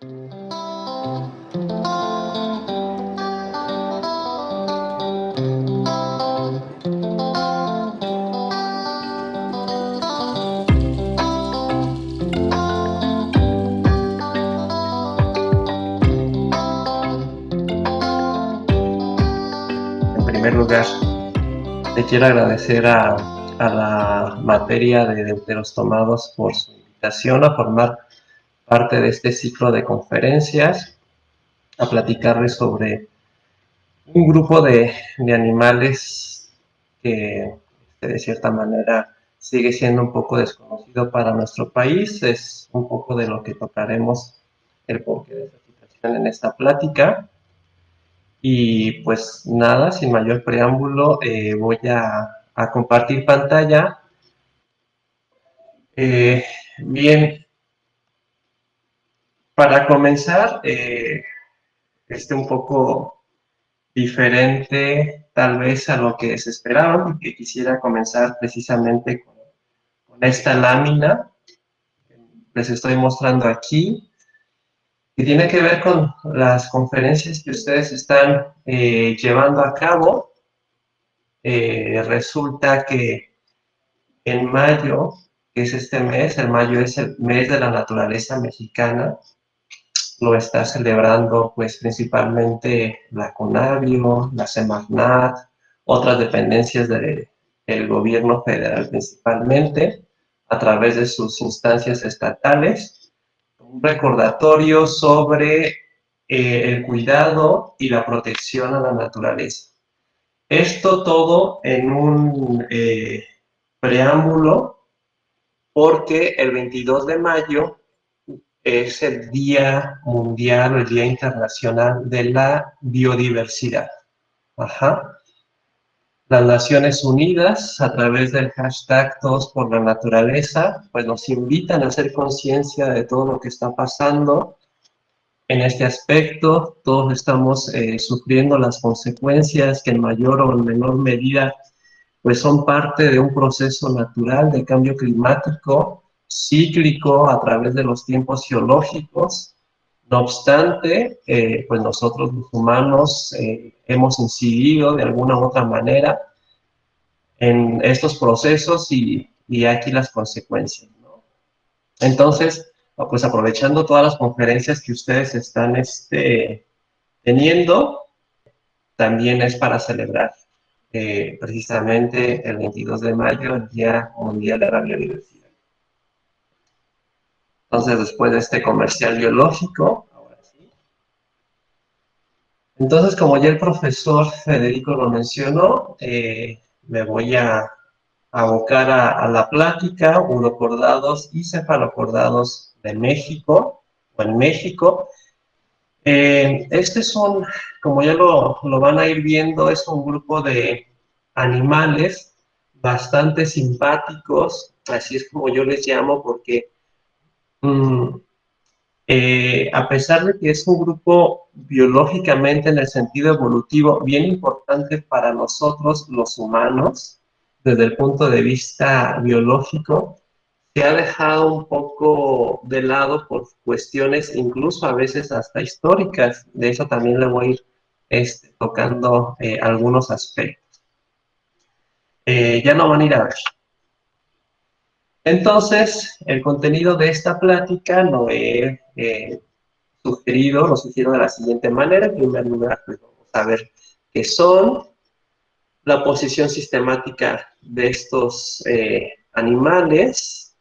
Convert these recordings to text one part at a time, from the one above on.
En primer lugar, le quiero agradecer a la materia de Deuteros Tomados por su invitación a formar parte de este ciclo de conferencias, a platicarles sobre un grupo de animales que de cierta manera sigue siendo un poco desconocido para nuestro país. Es un poco de lo que tocaremos el porqué de esta situación en esta plática. Y pues nada, sin mayor preámbulo, voy a compartir pantalla. Eh, Bien, para comenzar, un poco diferente tal vez a lo que se esperaba, porque quisiera comenzar precisamente con esta lámina que les estoy mostrando aquí, que tiene que ver con las conferencias que ustedes están llevando a cabo. Resulta que en mayo, que es este mes, el mayo es el mes de la naturaleza mexicana, lo está celebrando pues principalmente la CONAVIO, la Semarnat, otras dependencias del gobierno federal principalmente, a través de sus instancias estatales, un recordatorio sobre el cuidado y la protección a la naturaleza. Esto todo en un preámbulo, porque el 22 de mayo es el Día Mundial o el Día Internacional de la Biodiversidad. Ajá. Las Naciones Unidas, a través del hashtag Todos por la Naturaleza, pues nos invitan a hacer conciencia de todo lo que está pasando en este aspecto. Todos estamos sufriendo las consecuencias que en mayor o en menor medida pues son parte de un proceso natural de cambio climático, cíclico a través de los tiempos geológicos. No obstante, pues nosotros los humanos hemos incidido de alguna u otra manera en estos procesos y aquí las consecuencias, ¿no? Entonces, pues aprovechando todas las conferencias que ustedes están teniendo, también es para celebrar precisamente el 22 de mayo, el Día Mundial de la Biodiversidad. Entonces, después de este comercial biológico, ahora sí. Entonces, como ya el profesor Federico lo mencionó, me voy a abocar a la plática, urocordados y cefalocordados de México, o en México. Son, como ya lo van a ir viendo, es un grupo de animales bastante simpáticos, así es como yo les llamo, porque a pesar de que es un grupo biológicamente en el sentido evolutivo bien importante para nosotros los humanos, desde el punto de vista biológico, se ha dejado un poco de lado por cuestiones incluso a veces hasta históricas. De eso también le voy a ir tocando algunos aspectos. Ya no van a ir a ver. Entonces, el contenido de esta plática lo he lo sugiero de la siguiente manera. En primer lugar, pues vamos a ver qué son, la posición sistemática de estos animales,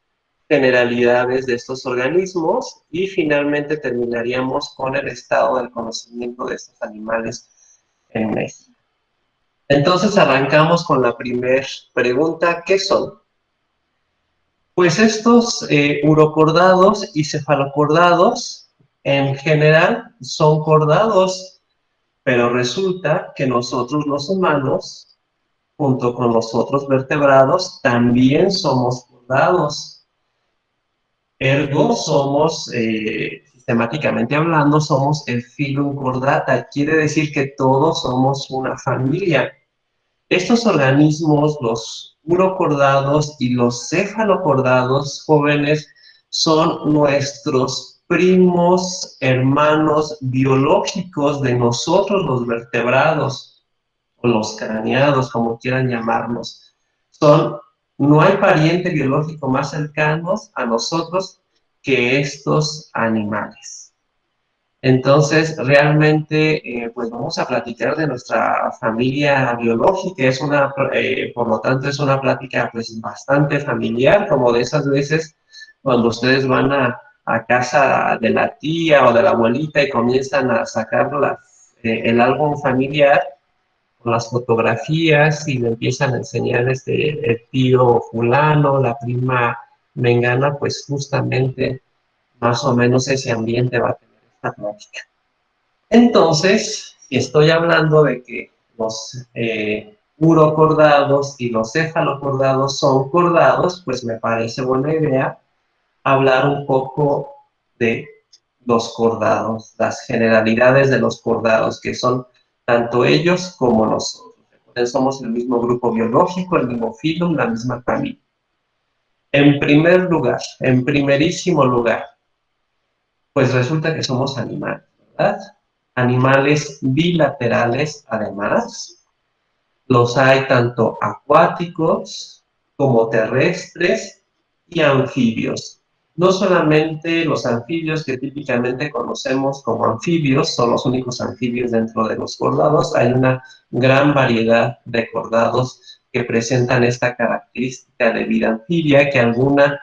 generalidades de estos organismos y finalmente terminaríamos con el estado del conocimiento de estos animales en México. Entonces arrancamos con la primera pregunta, ¿qué son? Pues estos urocordados y cefalocordados en general son cordados, pero resulta que nosotros los humanos, junto con los otros vertebrados, también somos cordados. Ergo somos, sistemáticamente hablando, somos el filum cordata. Quiere decir que todos somos una familia. Estos organismos, los urocordados y los cefalocordados jóvenes, son nuestros primos, hermanos biológicos de nosotros los vertebrados, o los craneados, como quieran llamarnos. No hay pariente biológico más cercano a nosotros que estos animales. Entonces, realmente, pues vamos a platicar de nuestra familia biológica. Por lo tanto, es una plática pues bastante familiar, como de esas veces cuando ustedes van a casa de la tía o de la abuelita y comienzan a sacar el álbum familiar con las fotografías y le empiezan a enseñar el tío fulano, la prima mengana, pues justamente más o menos ese ambiente va a tener esta plática. Entonces, si estoy hablando de que los urocordados y los cefalocordados son cordados, pues me parece buena idea hablar un poco de los cordados, las generalidades de los cordados, que son tanto ellos como nosotros. Somos el mismo grupo biológico, el mismo filum, la misma familia. En primer lugar, en primerísimo lugar, pues resulta que somos animales, ¿verdad? Animales bilaterales, además. Los hay tanto acuáticos como terrestres y anfibios. No solamente los anfibios que típicamente conocemos como anfibios son los únicos anfibios dentro de los cordados, hay una gran variedad de cordados que presentan esta característica de vida anfibia, que alguna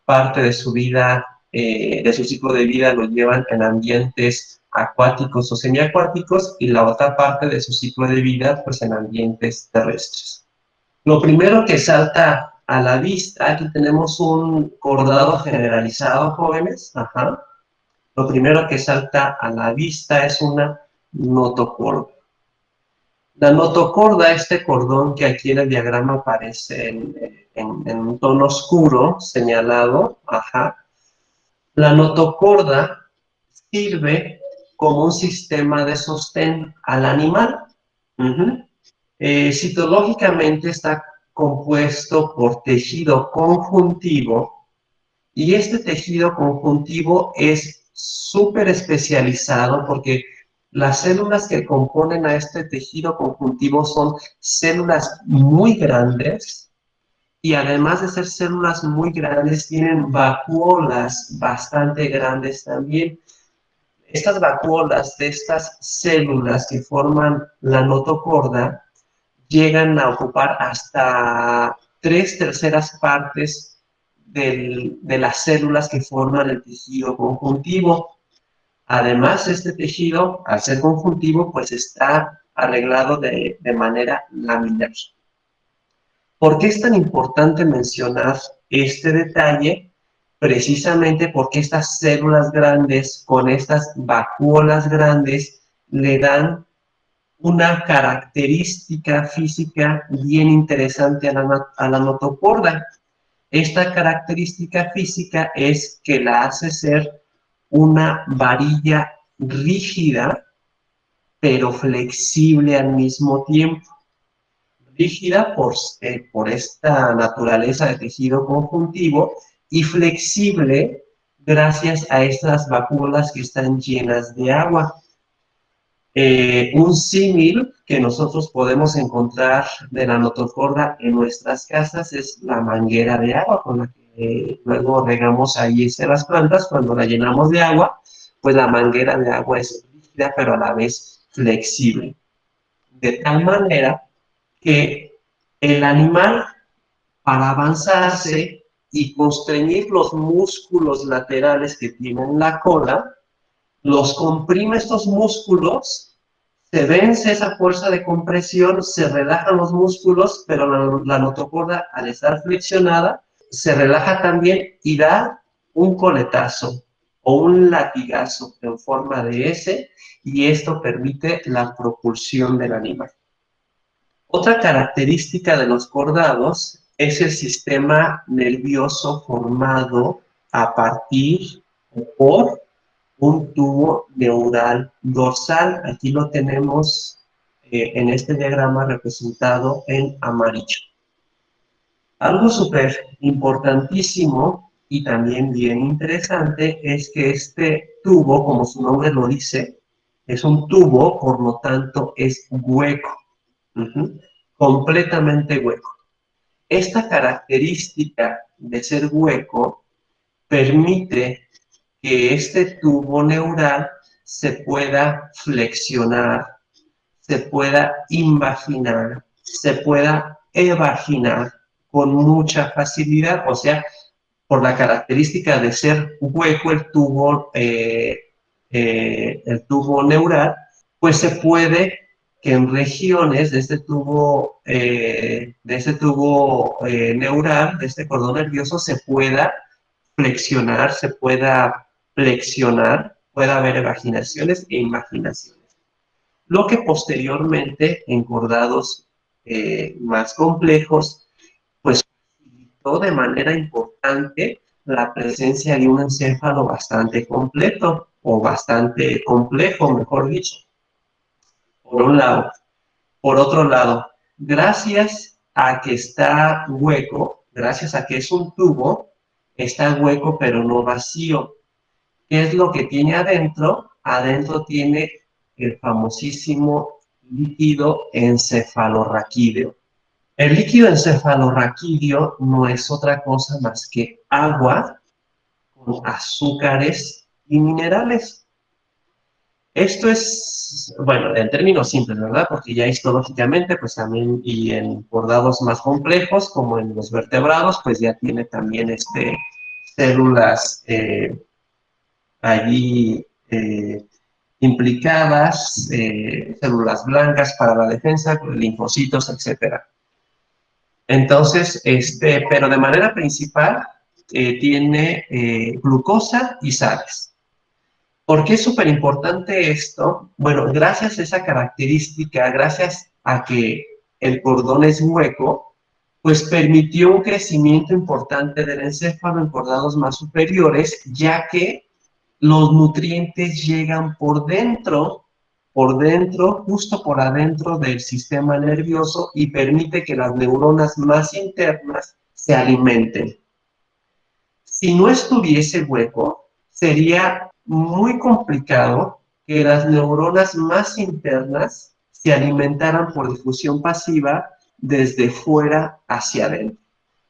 parte de su vida, de su ciclo de vida lo llevan en ambientes acuáticos o semiacuáticos y la otra parte de su ciclo de vida pues en ambientes terrestres. Lo primero que salta a la vista, aquí tenemos un cordado generalizado, jóvenes. Ajá. Lo primero que salta a la vista es una notocorda. La notocorda, este cordón que aquí en el diagrama aparece en un tono oscuro, señalado, ajá. La notocorda sirve como un sistema de sostén al animal. Citológicamente está compuesto por tejido conjuntivo y este tejido conjuntivo es súper especializado porque las células que componen a este tejido conjuntivo son células muy grandes y además de ser células muy grandes tienen vacuolas bastante grandes también. Estas vacuolas de estas células que forman la notocorda llegan a ocupar hasta 3/3 partes de las células que forman el tejido conjuntivo. Además, este tejido, al ser conjuntivo, pues está arreglado de manera laminar. ¿Por qué es tan importante mencionar este detalle? Precisamente porque estas células grandes con estas vacuolas grandes le dan una característica física bien interesante a la notocorda. Esta característica física es que la hace ser una varilla rígida, pero flexible al mismo tiempo. Rígida por esta naturaleza de tejido conjuntivo y flexible gracias a estas vacuolas que están llenas de agua. Un símil que nosotros podemos encontrar de la notocorda en nuestras casas es la manguera de agua con la que luego regamos ahí las plantas. Cuando la llenamos de agua, pues la manguera de agua es rígida pero a la vez flexible. De tal manera que el animal, para avanzarse y constreñir los músculos laterales que tienen la cola, los comprime estos músculos, se vence esa fuerza de compresión, se relajan los músculos, pero la notocorda, al estar flexionada, se relaja también y da un coletazo o un latigazo en forma de S, y esto permite la propulsión del animal. Otra característica de los cordados es el sistema nervioso formado a partir o por un tubo neural dorsal. Aquí lo tenemos en este diagrama representado en amarillo. Algo súper importantísimo y también bien interesante es que este tubo, como su nombre lo dice, es un tubo, por lo tanto es hueco, completamente hueco. Esta característica de ser hueco permite que este tubo neural se pueda flexionar, se pueda invaginar, se pueda evaginar con mucha facilidad, o sea, por la característica de ser hueco el tubo neural, pues se puede que en regiones de este tubo neural, de este cordón nervioso, se pueda flexionar, se pueda flexionar, pueda haber evaginaciones e imaginaciones. Lo que posteriormente, en cordados más complejos, pues facilitó de manera importante la presencia de un encéfalo bastante completo o bastante complejo, mejor dicho, por un lado. Por otro lado, gracias a que está hueco, gracias a que es un tubo, está hueco pero no vacío. ¿Qué es lo que tiene adentro? Adentro tiene el famosísimo líquido encefalorraquídeo. El líquido encefalorraquídeo no es otra cosa más que agua con azúcares y minerales. Esto es, bueno, en términos simples, ¿verdad? Porque ya histológicamente, pues también, y en bordados más complejos, como en los vertebrados, pues ya tiene también células allí implicadas, células blancas para la defensa, linfocitos, etcétera. Entonces, pero de manera principal, tiene glucosa y sales. ¿Por qué es súper importante esto? Bueno, gracias a esa característica, gracias a que el cordón es hueco, pues permitió un crecimiento importante del encéfalo en cordados más superiores, ya que los nutrientes llegan por dentro, justo por adentro del sistema nervioso y permite que las neuronas más internas se alimenten. Si no estuviese hueco, sería muy complicado que las neuronas más internas se alimentaran por difusión pasiva desde fuera hacia adentro.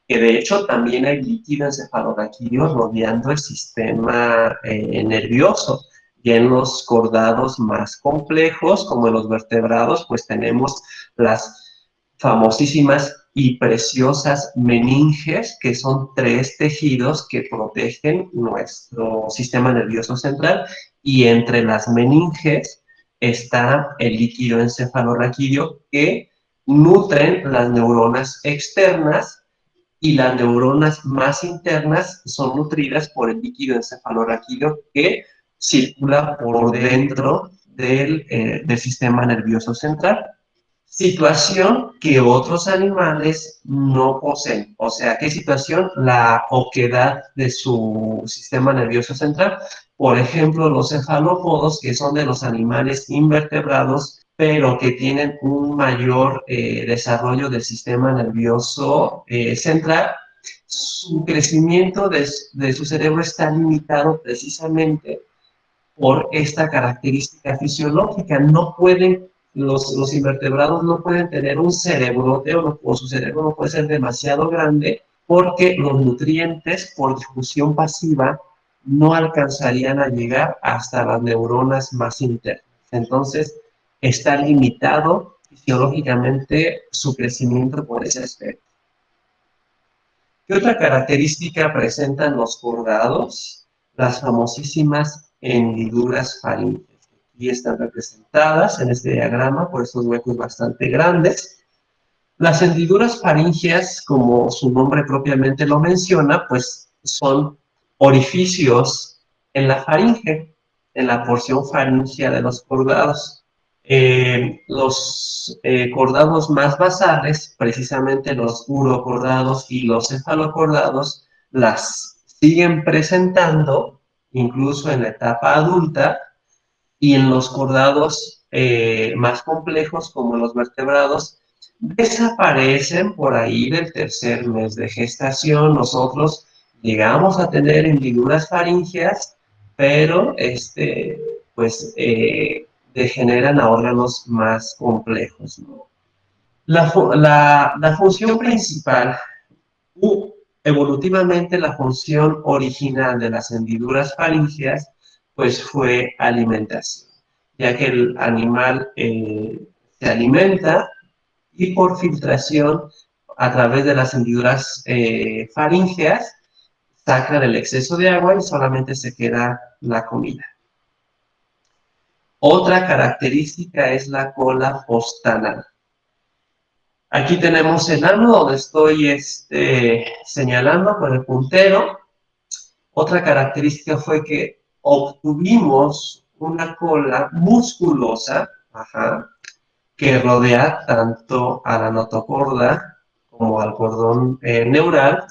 Que de hecho también hay líquido encefalorraquídeo rodeando el sistema nervioso. Y en los cordados más complejos, como en los vertebrados, pues tenemos las famosísimas y preciosas meninges, que son 3 tejidos que protegen nuestro sistema nervioso central, y entre las meninges está el líquido encefalorraquídeo que nutren las neuronas externas, y las neuronas más internas son nutridas por el líquido encefalorraquídeo que circula por dentro del sistema nervioso central. Situación que otros animales no poseen. O sea, ¿qué situación? La oquedad de su sistema nervioso central. Por ejemplo, los cefalópodos, que son de los animales invertebrados, pero que tienen un mayor desarrollo del sistema nervioso central, su crecimiento de su cerebro está limitado precisamente por esta característica fisiológica. No pueden, los invertebrados no pueden tener un cerebrote o su cerebro no puede ser demasiado grande porque los nutrientes por difusión pasiva no alcanzarían a llegar hasta las neuronas más internas. Entonces, está limitado fisiológicamente su crecimiento por ese aspecto. ¿Qué otra característica presentan los cordados? Las famosísimas hendiduras faríngeas. Aquí están representadas en este diagrama por estos huecos bastante grandes. Las hendiduras faríngeas, como su nombre propiamente lo menciona, pues son orificios en la faringe, en la porción faríngea de los cordados. Los cordados más basales, precisamente los urocordados y los cefalocordados, las siguen presentando incluso en la etapa adulta, y en los cordados más complejos, como los vertebrados, desaparecen por ahí del tercer mes de gestación. Nosotros llegamos a tener hendiduras faringeas, pero degeneran a órganos más complejos, ¿no? La función principal, evolutivamente la función original de las hendiduras faringeas, pues fue alimentación, ya que el animal se alimenta y por filtración a través de las hendiduras faríngeas sacan el exceso de agua y solamente se queda la comida. Otra característica es la cola postanal. Aquí tenemos el ano donde estoy señalando con el puntero. Otra característica fue que obtuvimos una cola musculosa, que rodea tanto a la notocorda como al cordón neural,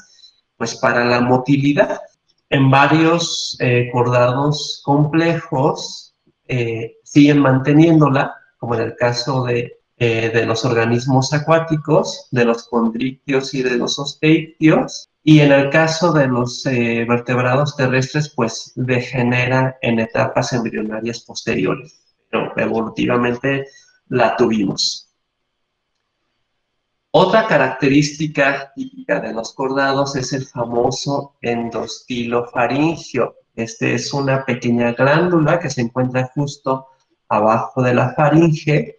pues para la motilidad. En varios cordados complejos siguen manteniéndola, como en el caso de los organismos acuáticos, de los condrictios y de los osteictios, y en el caso de los vertebrados terrestres, pues degenera en etapas embrionarias posteriores, pero evolutivamente la tuvimos. Otra característica típica de los cordados es el famoso endostilo faringio. Este es una pequeña glándula que se encuentra justo abajo de la faringe,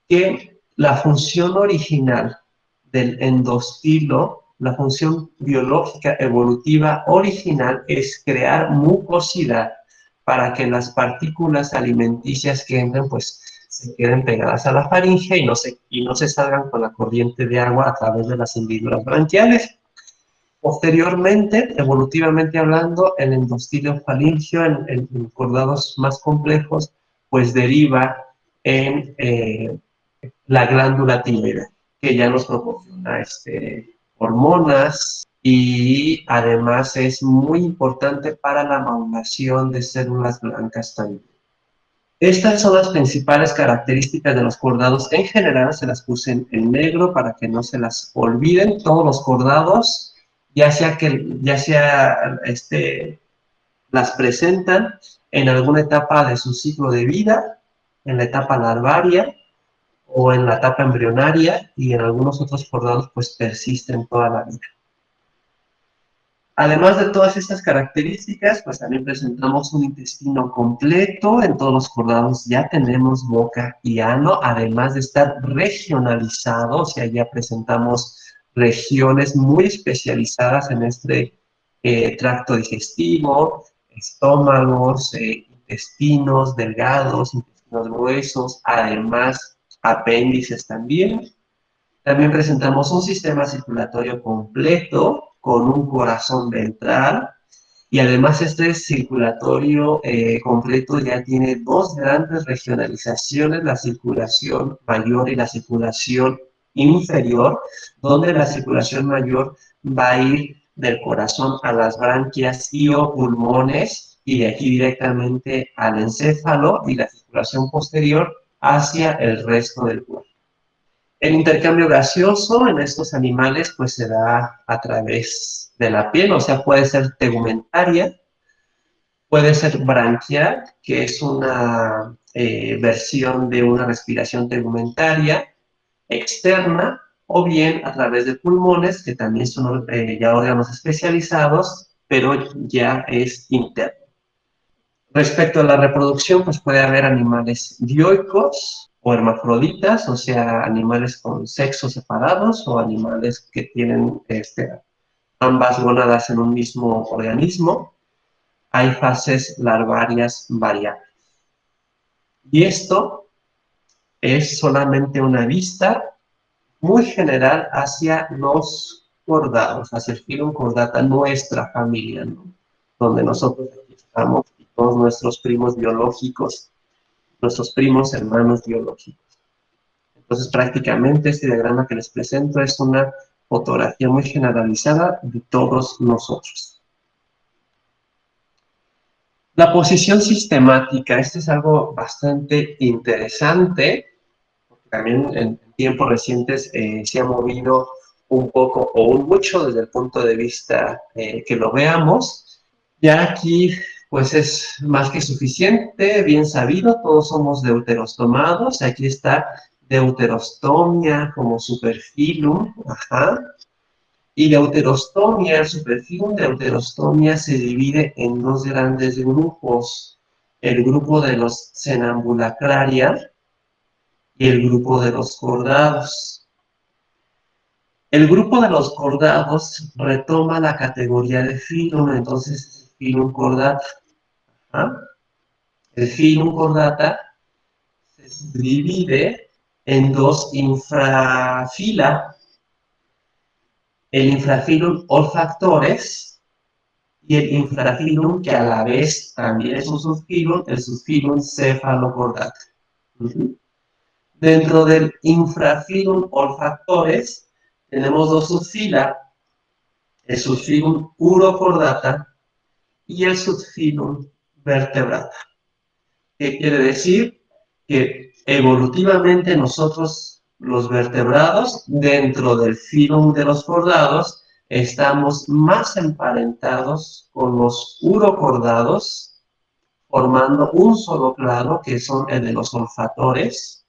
que la función original del endostilo, la función biológica evolutiva original es crear mucosidad para que las partículas alimenticias que entran, pues se queden pegadas a la faringe y no se salgan con la corriente de agua a través de las hendiduras branquiales. Posteriormente, evolutivamente hablando, el endostilio faringio en cordados más complejos, pues deriva en la glándula tiroidea, que ya nos proporciona hormonas y además es muy importante para la maduración de células blancas también. Estas son las principales características de los cordados. En general se las puse en negro para que no se las olviden. Todos los cordados, ya sea las presentan en alguna etapa de su ciclo de vida, en la etapa larvaria o en la etapa embrionaria, y en algunos otros cordados pues persisten toda la vida. Además de todas estas características, pues también presentamos un intestino completo. En todos los cordados ya tenemos boca y ano, además de estar regionalizado, o sea, ya presentamos regiones muy especializadas en este tracto digestivo, estómagos, intestinos delgados, intestinos gruesos, además apéndices también. También presentamos un sistema circulatorio completo con un corazón ventral y además este circulatorio completo ya tiene dos grandes regionalizaciones, la circulación mayor y la circulación inferior, donde la circulación mayor va a ir del corazón a las branquias y o pulmones y de aquí directamente al encéfalo, y la circulación posterior hacia el resto del cuerpo. El intercambio gaseoso en estos animales pues se da a través de la piel, o sea, puede ser tegumentaria, puede ser branquial, que es una versión de una respiración tegumentaria externa, o bien a través de pulmones, que también son ya órganos especializados, pero ya es interno. Respecto a la reproducción, pues puede haber animales dioicos o hermafroditas, o sea, animales con sexos separados o animales que tienen ambas gónadas en un mismo organismo. Hay fases larvarias variables. Y esto es solamente una vista muy general hacia los cordados, hacia el filum cordata, nuestra familia, ¿no? Donde nosotros aquí estamos y todos nuestros primos biológicos, nuestros primos hermanos biológicos. Entonces, prácticamente este diagrama que les presento es una fotografía muy generalizada de todos nosotros. La posición sistemática, esto es algo bastante interesante, porque también en tiempos recientes se ha movido un poco o un mucho desde el punto de vista que lo veamos. Ya aquí, pues es más que suficiente, bien sabido, todos somos deuterostomados. Aquí está deuterostomia como superfilum, ajá. Y deuterostomia, el superfilum deuterostomia se divide en dos grandes grupos. El grupo de los Cenambulacraria y el grupo de los cordados. El grupo de los cordados retoma la categoría de filum, entonces es el filum cordata. ¿Ah? El filum cordata se divide en dos infrafila, el infrafilum olfactores y el infrafilum, que a la vez también es un subfilum, el subfilum cefalocordata. Dentro del infrafilum olfactores tenemos dos subfila, el subfilum urocordata y el subfilum vertebrata. ¿Qué quiere decir? Que evolutivamente nosotros, los vertebrados, dentro del filum de los cordados, estamos más emparentados con los urocordados, formando un solo clado, que son el de los olfatores,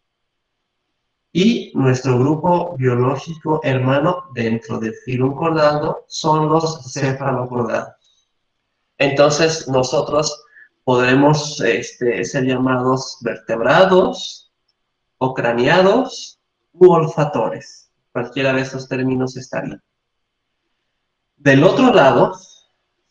y nuestro grupo biológico hermano dentro del filum cordado son los cefalocordados. Entonces, nosotros podremos ser llamados vertebrados o craneados u olfatores. Cualquiera de esos términos estaría. Del otro lado,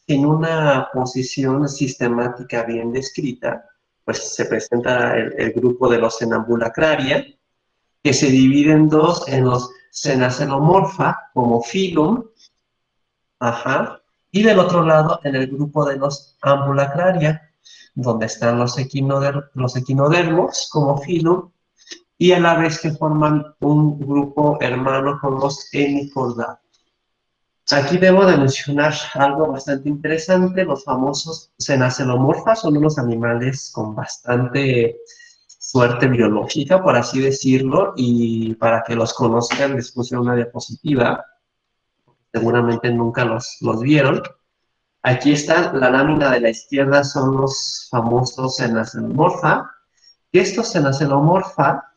sin una posición sistemática bien descrita, pues se presenta el grupo de los Cenambulacraria, que se divide en dos, en los Cenacelomorpha como filum, ajá, y del otro lado en el grupo de los Ambulacraria, donde están los equinodermos como filum, y a la vez que forman un grupo hermano con los hemicordados. Aquí debo de mencionar algo bastante interesante, los famosos cenacelomorfas son unos animales con bastante suerte biológica, por así decirlo, y para que los conozcan les puse una diapositiva, seguramente nunca los vieron. Aquí está la lámina de la izquierda, son los famosos cenacelomorfa, y estos cenacelomorfa,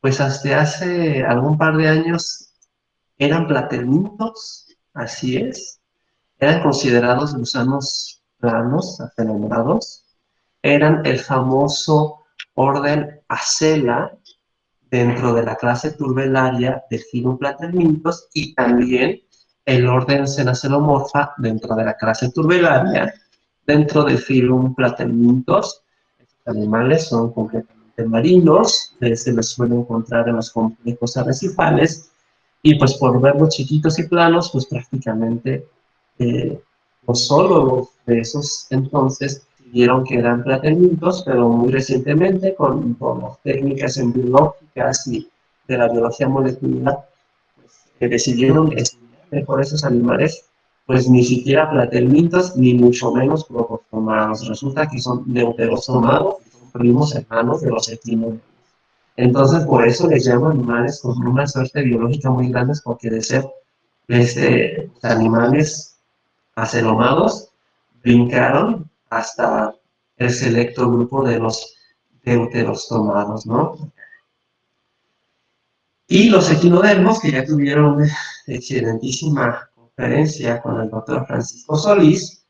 pues hasta hace algún par de años eran platelmintos, así es, eran considerados gusanos planos, acelombrados, eran el famoso orden Acela dentro de la clase turbelaria de filum platelmintos y también el orden Cenacelomorpha dentro de la clase turbelaria dentro del filum platelmintos. Estos animales son completamente marinos, se les suele encontrar en los complejos arrecifales y pues por verlos chiquitos y planos, pues prácticamente los zoólogos de esos entonces vieron que eran platelmintos, pero muy recientemente con las técnicas embriológicas y de la biología molecular, pues, decidieron estudiar mejor esos animales, pues ni siquiera platelmintos, ni mucho menos protostomados. Resulta que son deuterostomados, son primos hermanos de los equinodermos. Entonces, por eso les llamo animales con una suerte biológica muy grande, porque de ser animales acelomados, brincaron hasta el selecto grupo de los deuterostomados, ¿no? Y los equinodermos, que ya tuvieron una excelentísima conferencia con el doctor Francisco Solís,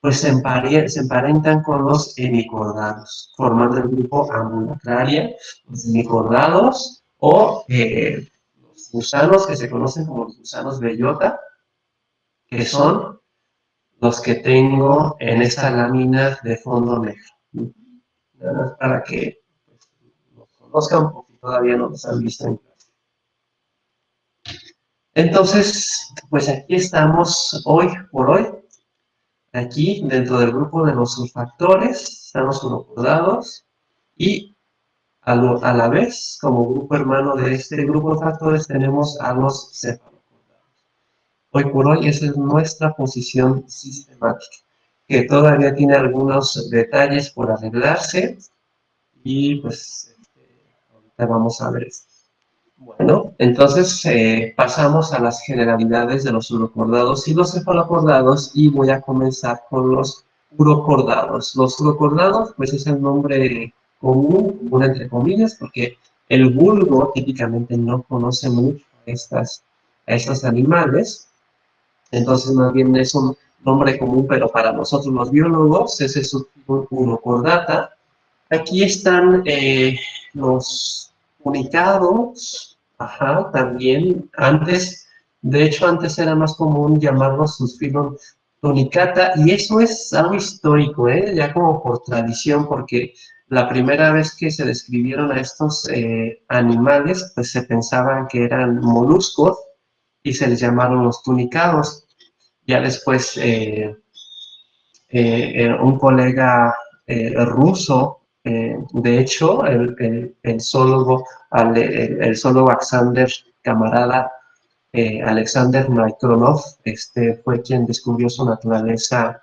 pues se emparentan con los hemicordados, formando el grupo Ambulacraria, los hemicordados, o los gusanos que se conocen como los gusanos bellota, que son los que tengo en esta lámina de fondo negro. Nada más para que pues, los conozcan porque todavía no los han visto en clase. Entonces, pues aquí estamos hoy por hoy. Aquí, dentro del grupo de los sulfactores, estamos urocordados y a la vez, como grupo hermano de este grupo de factores, tenemos a los cefalocordados. Hoy por hoy esa es nuestra posición sistemática, que todavía tiene algunos detalles por arreglarse y pues ahorita vamos a ver esto. Bueno, entonces pasamos a las generalidades de los urocordados y los cefalocordados y voy a comenzar con los urocordados. Los urocordados, pues es el nombre común entre comillas, porque el vulgo típicamente no conoce mucho a estos animales, entonces más bien es un nombre común, pero para nosotros los biólogos ese es un urocordata. Aquí están los unicados, ajá, también. Antes, de hecho, antes era más común llamarlos Suspilum tunicata, y eso es algo histórico, ya como por tradición, porque la primera vez que se describieron a estos animales, pues se pensaban que eran moluscos y se les llamaron los tunicados. Ya después un colega ruso, de hecho, el zoólogo, el zoólogo Alexander, camarada Alexander Mikronov, fue quien descubrió su naturaleza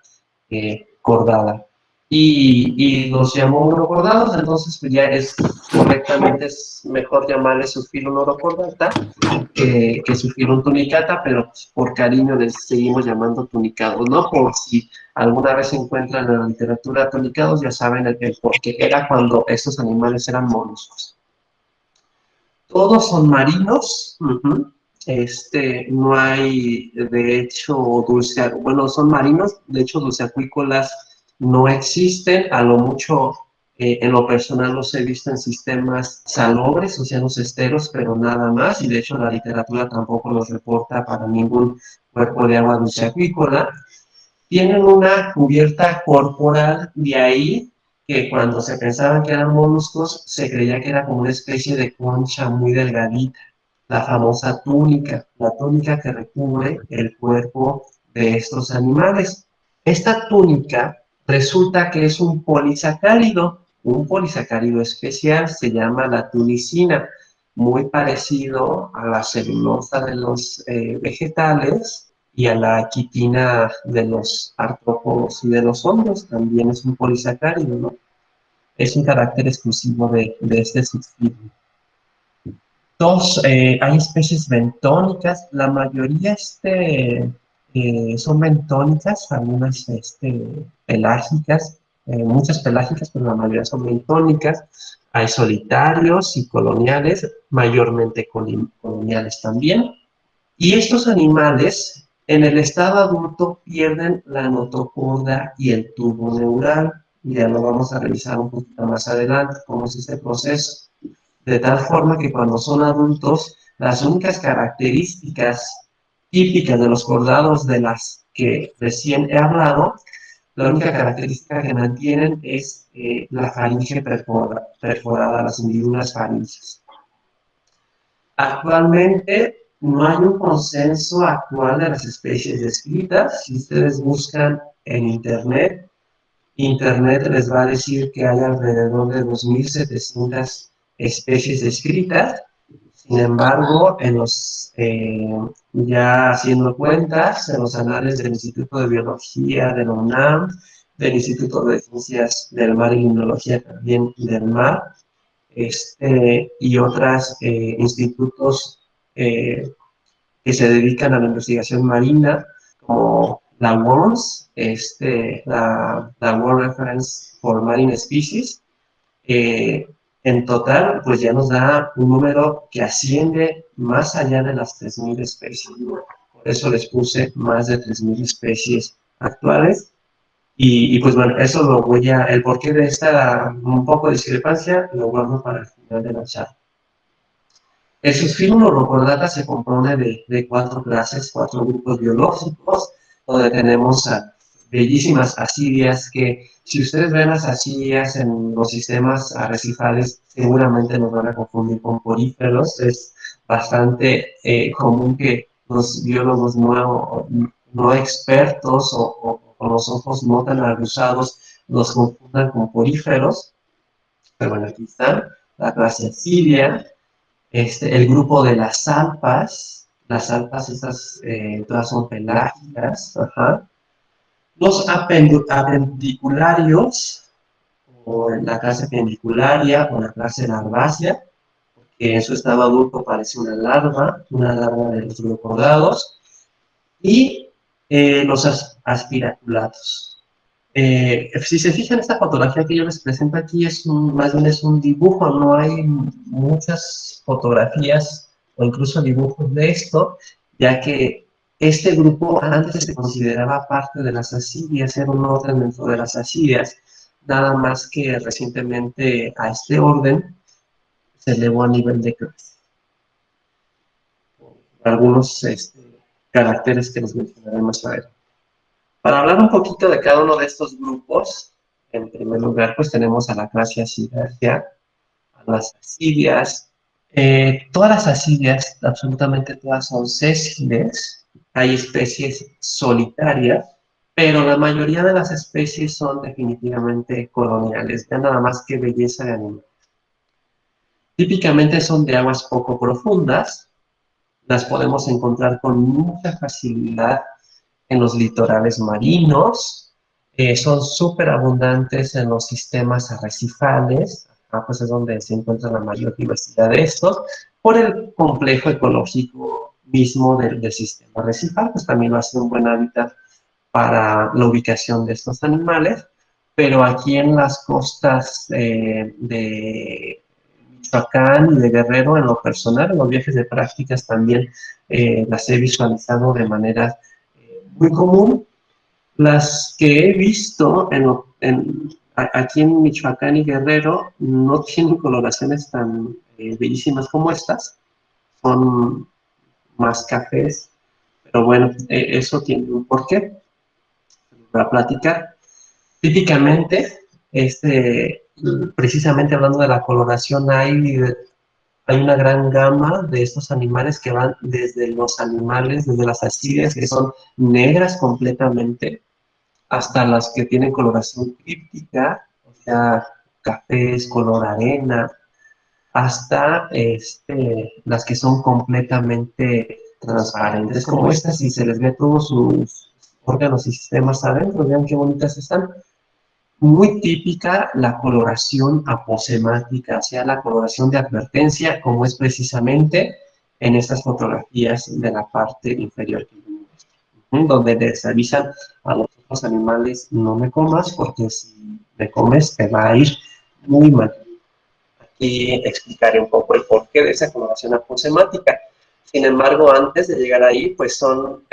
cordada. Y los llamó urocordados, entonces pues ya es correctamente, es mejor llamarle Suspilum urocordata que Suspilum tunicata, pero pues, por cariño les seguimos llamando tunicados, ¿no? Por si alguna vez se encuentran en la literatura tunicados, ya saben el por qué era cuando estos animales eran moluscos. Todos son marinos, no hay, de hecho, bueno, son marinos, de hecho, dulceacuícolas no existen, a lo mucho, en lo personal los he visto en sistemas salobres, océanos esteros, pero nada más, y de hecho la literatura tampoco los reporta para ningún cuerpo de agua dulceacuícola. Tienen una cubierta corporal, de ahí que cuando se pensaban que eran moluscos, se creía que era como una especie de concha muy delgadita, la famosa túnica, la túnica que recubre el cuerpo de estos animales. Esta túnica resulta que es un polisacárido especial, se llama la tunicina, muy parecido a la celulosa de los vegetales y a la quitina de los artrópodos y de los hongos, también es un polisacárido, ¿no? Es un carácter exclusivo de este subfilo. Dos, hay especies bentónicas, la mayoría son bentónicas, algunas pelágicas, muchas pelágicas, pero la mayoría son bentónicas. Hay solitarios y coloniales, mayormente coloniales también. Y estos animales, en el estado adulto, pierden la notocorda y el tubo neural. Ya lo vamos a revisar un poquito más adelante, cómo es este proceso. De tal forma que cuando son adultos, las únicas características típicas de los cordados de las que recién he hablado, la única característica que mantienen es la faringe perforada, las hendiduras faringes. Actualmente no hay un consenso actual de las especies descritas. Si ustedes buscan en Internet les va a decir que hay alrededor de 2.700 especies descritas. Sin embargo, ya haciendo cuentas, en los anales del Instituto de Biología de la UNAM, del Instituto de Ciencias del Mar y Limnología también del Mar, y otros institutos que se dedican a la investigación marina, como la WORMS, la World Reference for Marine Species. En total, pues ya nos da un número que asciende más allá de las 3.000 especies. Por eso les puse más de 3.000 especies actuales. Y pues bueno, eso el porqué de esta un poco de discrepancia lo guardo para el final de la charla. El Suspilum urocordata se compone de 4 clases, 4 grupos biológicos, donde tenemos a bellísimas asidias que, si ustedes ven las asidias en los sistemas arrecifales, seguramente nos van a confundir con poríferos. Es bastante común que los biólogos no expertos o con los ojos no tan aguzados los confundan con poríferos. Pero bueno, aquí está la clase asidia. El grupo de las alpas estas todas son pelágicas, ajá. Los apendicularios, o la clase pendicularia, o la clase larvácea, que en su estado adulto parece una larva de los glucodados, y los aspiraculados. Si se fijan, esta fotografía que yo les presento aquí más bien es un dibujo, no hay muchas fotografías o incluso dibujos de esto, ya que este grupo antes se consideraba parte de las ascidias, era un orden dentro de las ascidias, nada más que recientemente a este orden se elevó a nivel de clase. Algunos caracteres que les mencionaré más adelante. Para hablar un poquito de cada uno de estos grupos, en primer lugar, pues tenemos a la clase Acidaria, a las ascidias. Todas las ascidias, absolutamente todas son sésiles. Hay especies solitarias, pero la mayoría de las especies son definitivamente coloniales. Ya nada más que belleza de animal. Típicamente son de aguas poco profundas. Las podemos encontrar con mucha facilidad en los litorales marinos, son súper abundantes en los sistemas arrecifales, pues es donde se encuentra la mayor diversidad de estos, por el complejo ecológico mismo del sistema arrecifal, pues también lo hace un buen hábitat para la ubicación de estos animales, pero aquí en las costas de Michoacán y de Guerrero, en lo personal, en los viajes de prácticas también las he visualizado de manera muy común. Las que he visto aquí en Michoacán y Guerrero no tienen coloraciones tan bellísimas como estas, son más cafés, pero bueno, eso tiene un porqué para platicar. Típicamente, precisamente hablando de la coloración, hay una gran gama de estos animales que van desde los animales, desde las ascidias, que son negras completamente, hasta las que tienen coloración críptica, o sea, cafés, color arena, hasta las que son completamente transparentes, como estas, y se les ve todos sus órganos y sistemas adentro. Vean qué bonitas están. Muy típica la coloración aposemática, o sea, la coloración de advertencia, como es precisamente en estas fotografías de la parte inferior, donde les avisan a los otros animales: no me comas, porque si me comes te va a ir muy mal. Aquí explicaré un poco el porqué de esa coloración aposemática. Sin embargo, antes de llegar ahí, pues son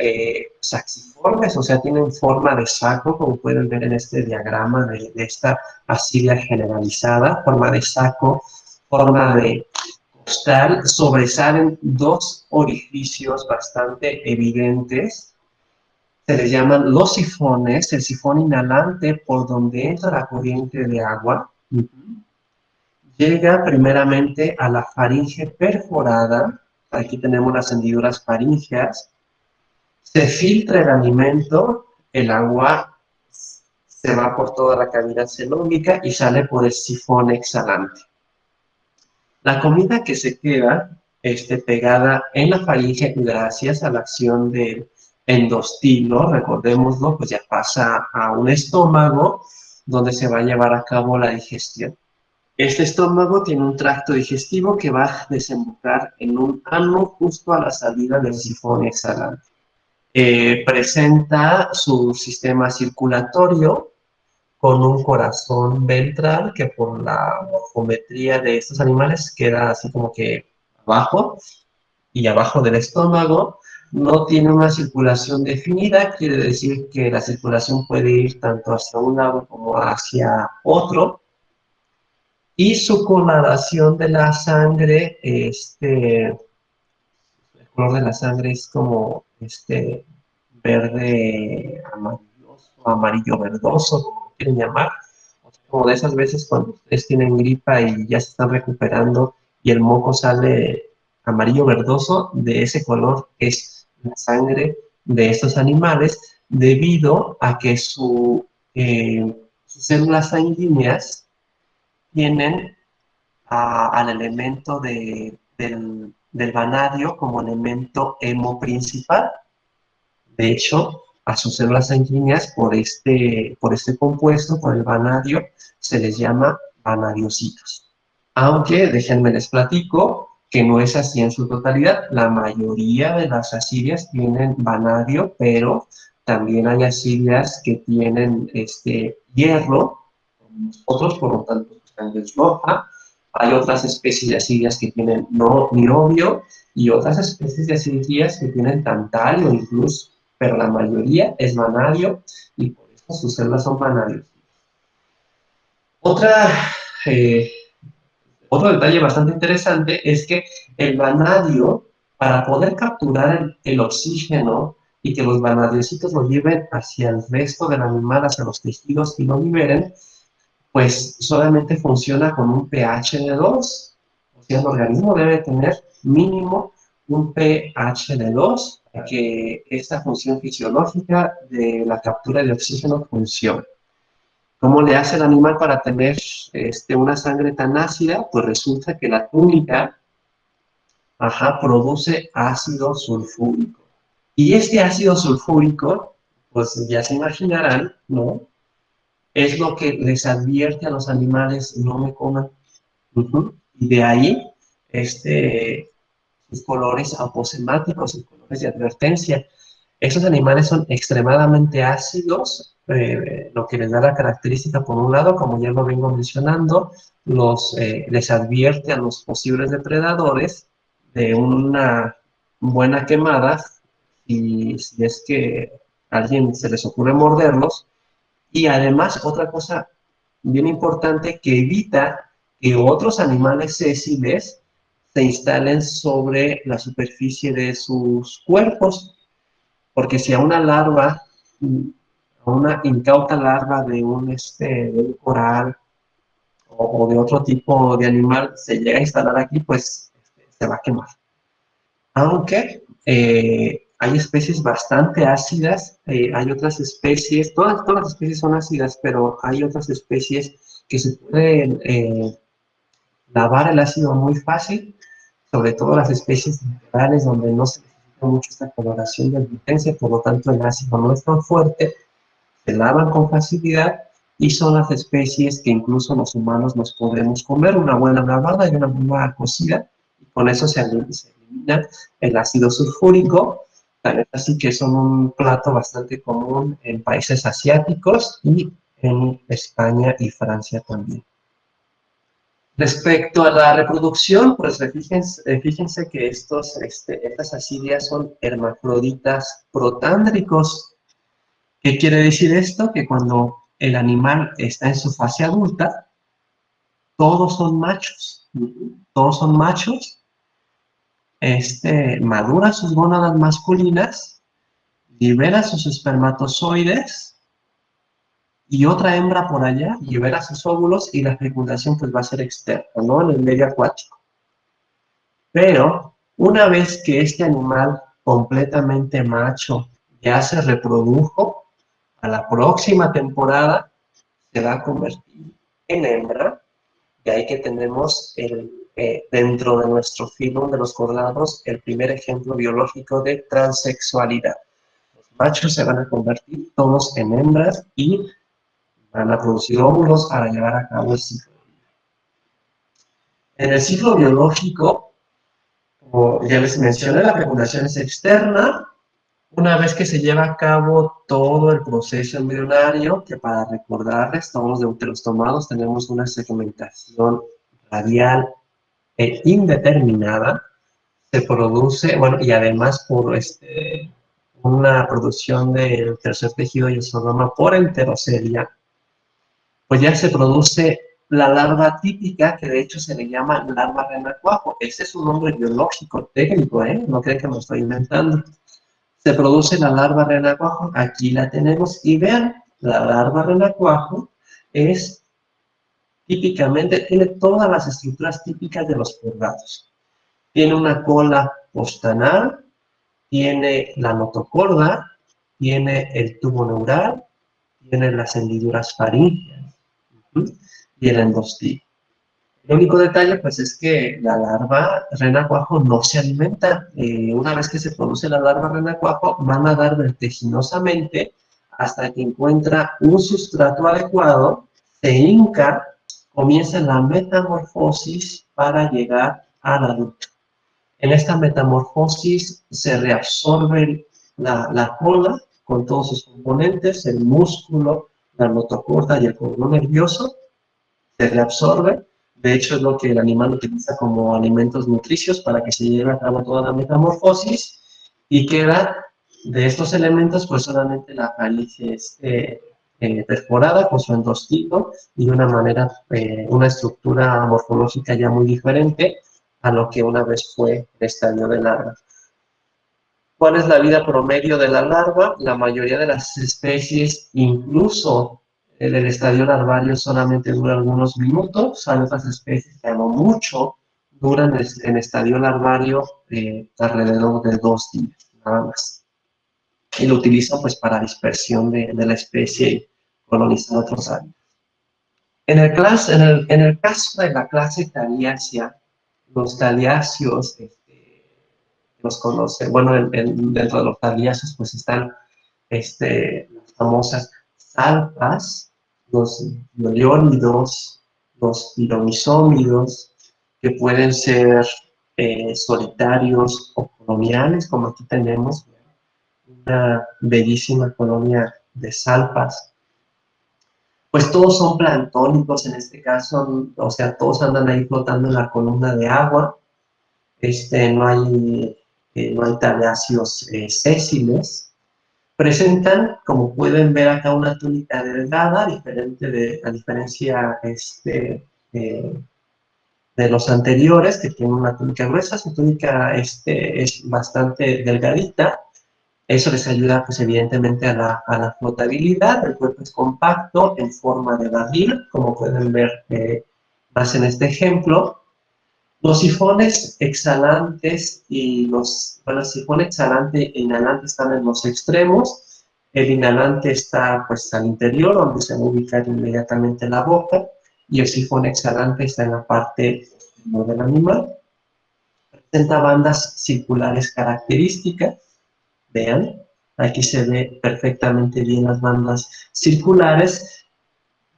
saxiformes, o sea, tienen forma de saco, como pueden ver en este diagrama de esta ascidia generalizada, forma de saco, forma de costal. Sobresalen dos orificios bastante evidentes, se les llaman los sifones, el sifón inhalante por donde entra la corriente de agua. Llega primeramente a la faringe perforada, aquí tenemos las hendiduras faríngeas, se filtra el alimento, el agua se va por toda la cavidad celómica y sale por el sifón exhalante. La comida que se queda pegada en la faringe gracias a la acción del endostilo, recordémoslo, pues ya pasa a un estómago donde se va a llevar a cabo la digestión. Este estómago tiene un tracto digestivo que va a desembocar en un ano justo a la salida del sifón exhalante. Presenta su sistema circulatorio con un corazón ventral que por la morfometría de estos animales queda así como que abajo y abajo del estómago. No tiene una circulación definida, quiere decir que la circulación puede ir tanto hacia un lado como hacia otro. Y su coloración de la sangre, el color de la sangre es como verde amarilloso, amarillo verdoso, como lo quieren llamar. O sea, como de esas veces cuando ustedes tienen gripa y ya se están recuperando y el moco sale amarillo verdoso, de ese color es la sangre de estos animales, debido a que sus células sanguíneas tienen al elemento del vanadio como elemento hemo principal. De hecho, a sus células sanguíneas, por este compuesto, por el vanadio, se les llama vanadiocitos. Aunque, déjenme les platico, que no es así en su totalidad. La mayoría de las ascidias tienen vanadio, pero también hay ascidias que tienen hierro, otros por lo tanto su sangre es roja. Hay otras especies de ascidias que tienen niobio y otras especies de ascidias que tienen tantalio incluso, pero la mayoría es vanadio y por eso sus células son vanadios. Eh, Otro detalle bastante interesante es que el vanadio, para poder capturar el oxígeno y que los vanadiocitos lo lleven hacia el resto del animal, hacia los tejidos y lo liberen, pues solamente funciona con un pH de 2. O sea, el organismo debe tener mínimo un pH de 2 para que esta función fisiológica de la captura de oxígeno funcione. ¿Cómo le hace el animal para tener una sangre tan ácida? Pues resulta que la túnica produce ácido sulfúrico. Y este ácido sulfúrico, pues ya se imaginarán, ¿no? Es lo que les advierte a los animales, no me coman. Y de ahí, sus colores aposemáticos, sus colores de advertencia. Estos animales son extremadamente ácidos, lo que les da la característica, por un lado, como ya lo vengo mencionando, les advierte a los posibles depredadores de una buena quemada, y si es que a alguien se les ocurre morderlos. Y además, otra cosa bien importante, que evita que otros animales sésiles se instalen sobre la superficie de sus cuerpos, porque si a una larva, a una incauta larva de un coral o de otro tipo de animal se llega a instalar aquí, pues se va a quemar. Aunque hay especies bastante ácidas, hay otras especies, todas las especies son ácidas, pero hay otras especies que se pueden lavar el ácido muy fácil, sobre todo las especies minerales donde no se necesita mucho esta coloración de advertencia, por lo tanto el ácido no es tan fuerte, se lavan con facilidad y son las especies que incluso los humanos nos podemos comer, una buena lavada y una buena cocida, y con eso se elimina el ácido sulfúrico. También así que son un plato bastante común en países asiáticos y en España y Francia también. Respecto a la reproducción, pues fíjense que estas ascidias son hermafroditas protándricos. ¿Qué quiere decir esto? Que cuando el animal está en su fase adulta, todos son machos. Todos son machos. Madura sus gónadas masculinas, libera sus espermatozoides, y otra hembra por allá libera sus óvulos, y la fecundación pues va a ser externa, ¿no? En el medio acuático. Pero una vez que este animal completamente macho ya se reprodujo, a la próxima temporada se va a convertir en hembra, y ahí que tenemos dentro de nuestro filón de los cordados el primer ejemplo biológico de transexualidad. Los machos se van a convertir todos en hembras y van a producir óvulos para llevar a cabo el ciclo. En el ciclo biológico, como ya les mencioné, la fecundación es externa. Una vez que se lleva a cabo todo el proceso embrionario, que para recordarles, todos los deuterostomados tenemos una segmentación radial indeterminada, se produce, bueno, y además por una producción del tercer tejido y esodoma por enterocelia, pues ya se produce la larva típica, que de hecho se le llama larva renacuajo. Ese es un nombre biológico, técnico, no creen que me lo estoy inventando. Se produce la larva renacuajo, aquí la tenemos, y vean, la larva renacuajo es típicamente, tiene todas las estructuras típicas de los cordados. Tiene una cola postanal, tiene la notocorda, tiene el tubo neural, tiene las hendiduras faríngeas y el endostigo. El único detalle, pues, es que la larva renacuajo no se alimenta. Una vez que se produce la larva renacuajo, va a nadar vertiginosamente hasta que encuentra un sustrato adecuado, se hinca, comienza la metamorfosis para llegar al adulto. En esta metamorfosis se reabsorbe la cola con todos sus componentes, el músculo, la notocorda y el cordón nervioso, se reabsorbe. De hecho, es lo que el animal utiliza como alimentos nutricios para que se lleve a cabo toda la metamorfosis, y queda de estos elementos pues solamente la faringe perforada con su endostito y una estructura morfológica ya muy diferente a lo que una vez fue el estadio de larva. ¿Cuál es la vida promedio de la larva? La mayoría de las especies, incluso el estadio larvario, solamente dura algunos minutos. Hay otras especies que a lo mucho duran en estadio larvario alrededor de 2 días, nada más. Y lo utilizan pues para dispersión de la especie y colonizar otros hábitats. En el caso de la clase Thaliacea, los thaliáceos, los conoce, bueno, dentro de los thaliáceos pues están las famosas salpas, los violiónidos, los piromizómidos, que pueden ser solitarios o coloniales, como aquí tenemos una bellísima colonia de salpas. Pues todos son planctónicos en este caso, o sea, todos andan ahí flotando en la columna de agua. No hay thaliáceos sésiles. Presentan, como pueden ver acá, una túnica delgada, a diferencia de los anteriores, que tienen una túnica gruesa. Su túnica es bastante delgadita. Eso les ayuda, pues, evidentemente, a la flotabilidad. El cuerpo es compacto, en forma de barril, como pueden ver más en este ejemplo. Los sifones exhalantes bueno, el sifón exhalante e inhalante están en los extremos. El inhalante está, pues, al interior, donde se va a ubicar inmediatamente la boca, y el sifón exhalante está en la parte del animal. Presenta bandas circulares características. Vean, aquí se ve perfectamente bien las bandas circulares,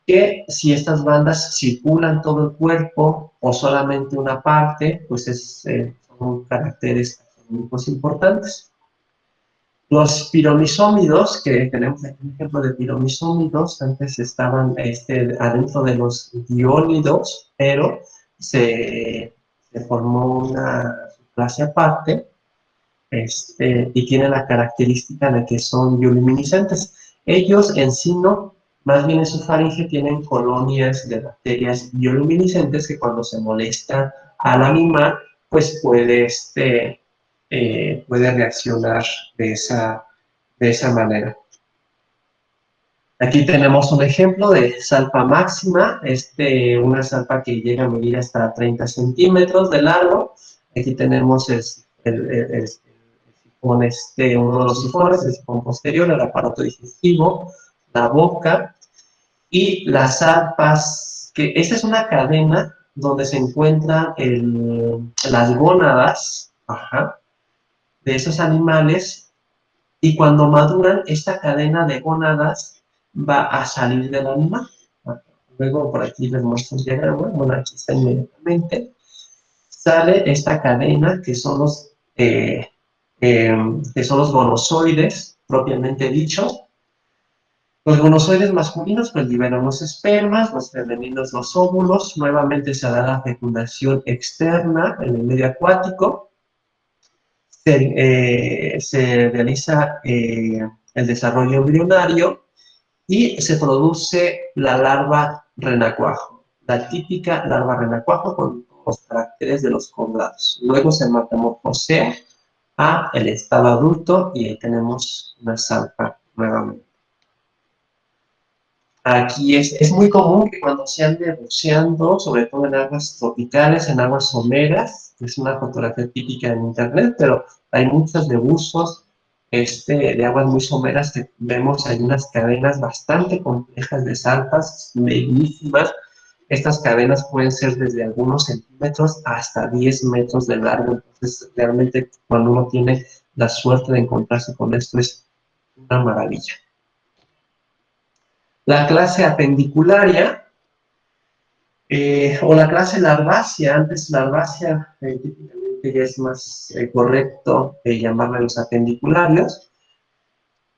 que si estas bandas circulan todo el cuerpo o solamente una parte, pues son caracteres taxonómicos importantes. Los piromizómidos, que tenemos aquí un ejemplo de piromizómidos, antes estaban adentro de los diólidos, pero se formó una clase aparte, y tiene la característica de que son bioluminiscentes. Ellos en sí no, más bien en su faringe tienen colonias de bacterias bioluminiscentes que cuando se molesta al animal, pues puede reaccionar de esa manera. Aquí tenemos un ejemplo de salpa máxima, una salpa que llega a medir hasta 30 centímetros de largo. Aquí tenemos el sifón, uno de los sifones, el sifón posterior, el aparato digestivo, la boca y las salpas, que esta es una cadena donde se encuentran las gónadas, de esos animales, y cuando maduran, esta cadena de gónadas va a salir del animal. Luego por aquí les muestro un diagrama, bueno, aquí está inmediatamente. Sale esta cadena que son los gonozoides, propiamente dicho. Los gonozoides masculinos pues liberan los espermas, los femeninos los óvulos. Nuevamente se da la fecundación externa en el medio acuático. Se realiza el desarrollo embrionario y se produce la larva renacuajo, la típica larva renacuajo con los caracteres de los condados. Luego se metamorfosea a el estado adulto y ahí tenemos una salpa nuevamente. Aquí es muy común que cuando se ande buceando, sobre todo en aguas tropicales, en aguas someras, es una fotografía típica en internet, pero hay muchos de buzos de aguas muy someras que vemos, hay unas cadenas bastante complejas de salpas, bellísimas. Estas cadenas pueden ser desde algunos centímetros hasta 10 metros de largo. Entonces, realmente, cuando uno tiene la suerte de encontrarse con esto, es una maravilla. La clase apendicularia, o la clase larvácea, antes larvácea típicamente que ya es más correcto llamarle los apendicularios.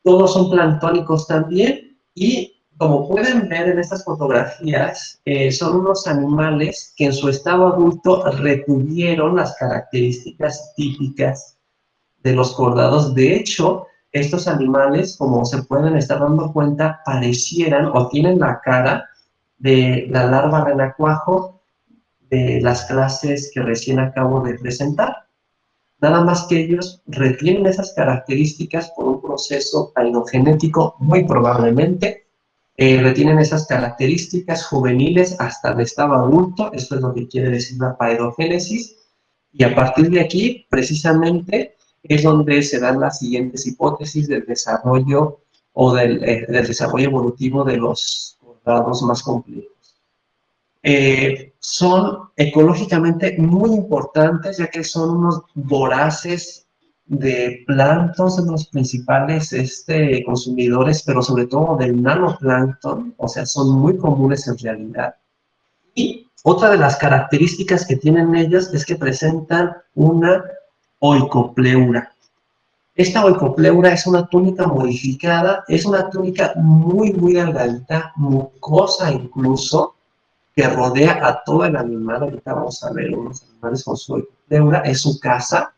Todos son planctónicos también y como pueden ver en estas fotografías, son unos animales que en su estado adulto retuvieron las características típicas de los cordados. De hecho, estos animales, como se pueden estar dando cuenta, parecieran o tienen la cara de la larva renacuajo de las clases que recién acabo de presentar. Nada más que ellos retienen esas características por un proceso paidogenético, muy probablemente. Retienen esas características juveniles hasta el estado adulto, esto es lo que quiere decir la paidogénesis, y a partir de aquí, precisamente, es donde se dan las siguientes hipótesis del desarrollo o del desarrollo evolutivo de los cordados más complejos. Son ecológicamente muy importantes, ya que son unos voraces de plancton, son los principales consumidores, pero sobre todo del nanoplancton, o sea, son muy comunes en realidad. Y otra de las características que tienen ellos es que presentan una oicopleura. Esta oicopleura es una túnica modificada, es una túnica muy, muy delgadita, mucosa incluso, que rodea a todo el animal. Ahorita vamos a ver unos animales con su oicopleura, es su casa,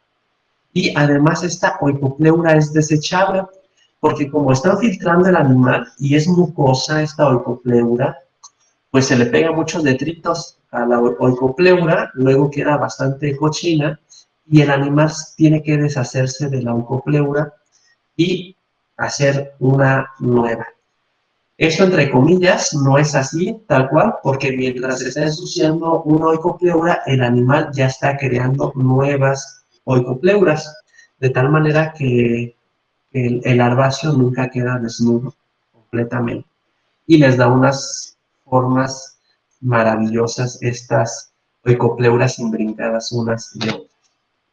y además esta oicopleura es desechable, porque como están filtrando el animal y es mucosa esta oicopleura, pues se le pega muchos detritos a la oicopleura, luego queda bastante cochina, y el animal tiene que deshacerse de la oicopleura y hacer una nueva. Esto, entre comillas, no es así, tal cual, porque mientras se está ensuciando una oicopleura, el animal ya está creando nuevas oicopleuras, de tal manera que el larvacio nunca queda desnudo completamente. Y les da unas formas maravillosas estas oicopleuras imbrincadas unas de otras.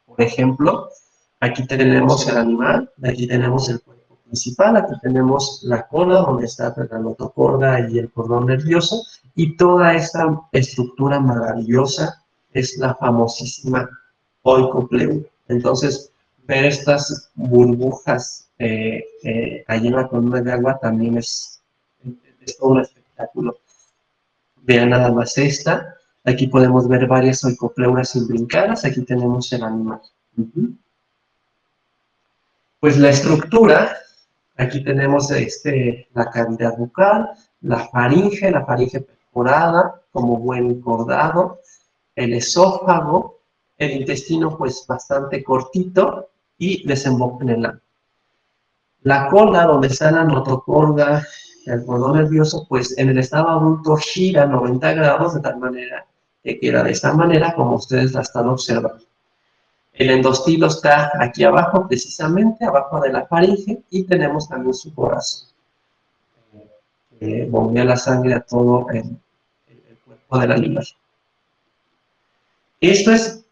Por ejemplo, aquí tenemos el animal, aquí tenemos el cuerpo principal, aquí tenemos la cola donde está la notocorda y el cordón nervioso, y toda esta estructura maravillosa es la famosísima oicopleura. Entonces, ver estas burbujas allí en la columna de agua también es todo un espectáculo. Vean nada más esta. Aquí podemos ver varias oicopleuras imbrincadas. Aquí tenemos el animal. Pues la estructura, aquí tenemos la cavidad bucal, la faringe perforada como buen cordado, el esófago, el intestino pues bastante cortito y desemboca en el ano. La cola, donde está la notocorda, el cordón nervioso, pues en el estado adulto gira 90 grados de tal manera que queda de esta manera como ustedes la están observando. El endostilo está aquí abajo, precisamente, abajo de la faringe, y tenemos también su corazón. Bombea la sangre a todo el cuerpo del animal. Esto es,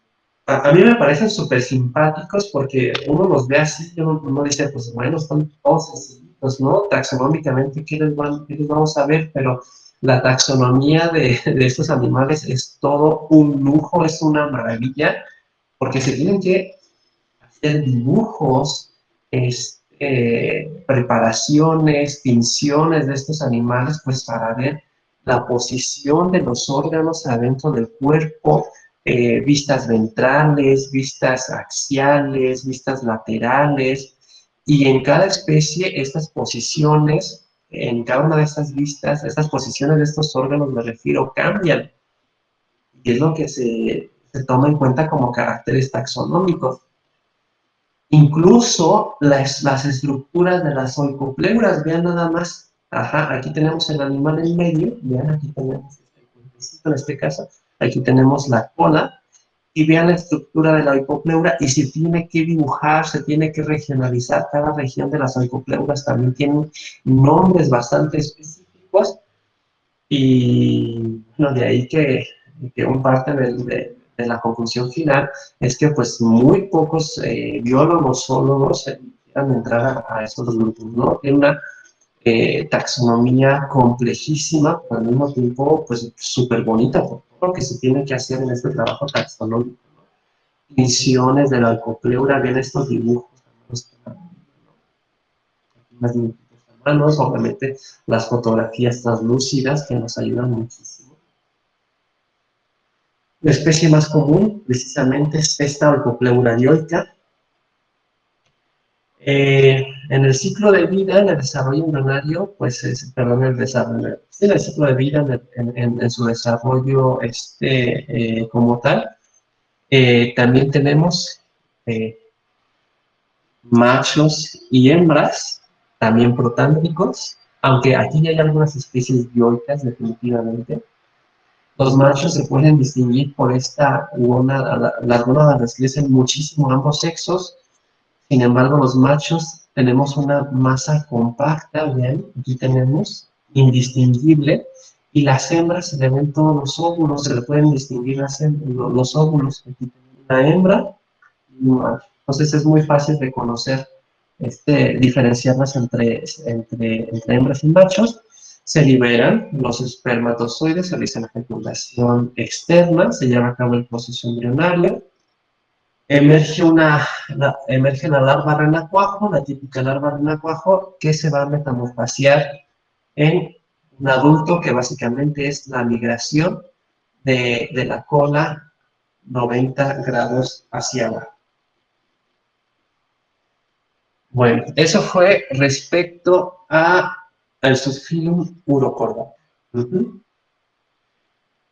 a mí me parecen súper simpáticos porque uno los ve así y uno dice, pues bueno, están todos sencillitos, ¿no? Taxonómicamente, ¿qué les vamos a ver? Pero la taxonomía de estos animales es todo un lujo, es una maravilla, porque se tienen que hacer dibujos, preparaciones, tinciones de estos animales, pues para ver la posición de los órganos adentro del cuerpo, vistas ventrales, vistas axiales, vistas laterales, y en cada especie estas posiciones, en cada una de estas vistas, estas posiciones de estos órganos, me refiero, cambian, y es lo que se toma en cuenta como caracteres taxonómicos. Incluso las estructuras de las oicopleuras, vean nada más. Ajá, aquí tenemos el animal en medio, vean, aquí tenemos el cuerpecito en este caso, aquí tenemos la cola, y vean la estructura de la oicopleura, y se tiene que dibujar, se tiene que regionalizar, cada región de las oicopleuras también tiene nombres bastante específicos, y bueno, de ahí que un parte de la conclusión final es que pues muy pocos biólogos, zoólogos quieran entrar a estos grupos, ¿no? Tiene una taxonomía complejísima, pero al mismo tiempo pues súper bonita por todo lo que se tiene que hacer en este trabajo taxonómico, ¿no? tinciones de la alcopleura, ven estos dibujos, más dibujitos a manos, obviamente las fotografías translúcidas que nos ayudan muchísimo. La especie más común, precisamente, es esta alcopleura dioica. En el ciclo de vida, en el desarrollo embrionario, pues, perdón, en el ciclo de vida, en su desarrollo como tal, también tenemos eh, machos y hembras, también protámicos, aunque aquí ya hay algunas especies dioicas, definitivamente. Los machos se pueden distinguir por esta gónada, las gónadas crecen muchísimo ambos sexos. Sin embargo, los machos tenemos una masa compacta, bien, aquí tenemos, indistinguible, y las hembras se le ven todos los óvulos, se le pueden distinguir los óvulos. Aquí tenemos una hembra y un macho. Entonces es muy fácil de conocer, diferenciarlas entre hembras y machos. Se liberan los espermatozoides, se realiza la fecundación externa, se lleva a cabo el proceso embrionario. Emerge la larva renacuajo, la típica larva renacuajo, que se va a metamorfosear en un adulto, que básicamente es la migración de la cola 90 grados hacia abajo. Bueno, eso fue respecto al Susphyllum urocordata.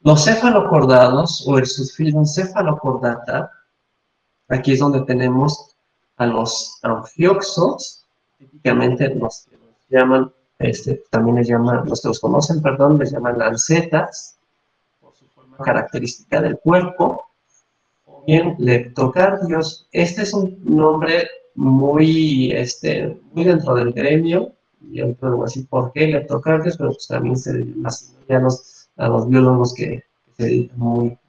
Los cefalocordados o el Susphyllum cephalocordata, aquí es donde tenemos a los anfioxos, típicamente los que los llaman, también les llaman, los que los conocen, perdón, les llaman lancetas, por su forma característica del cuerpo, o bien leptocardios. Este es un nombre muy dentro del gremio, y ahorita voy a decir por qué leptocardios, pero pues también se asignan a los biólogos que se dedican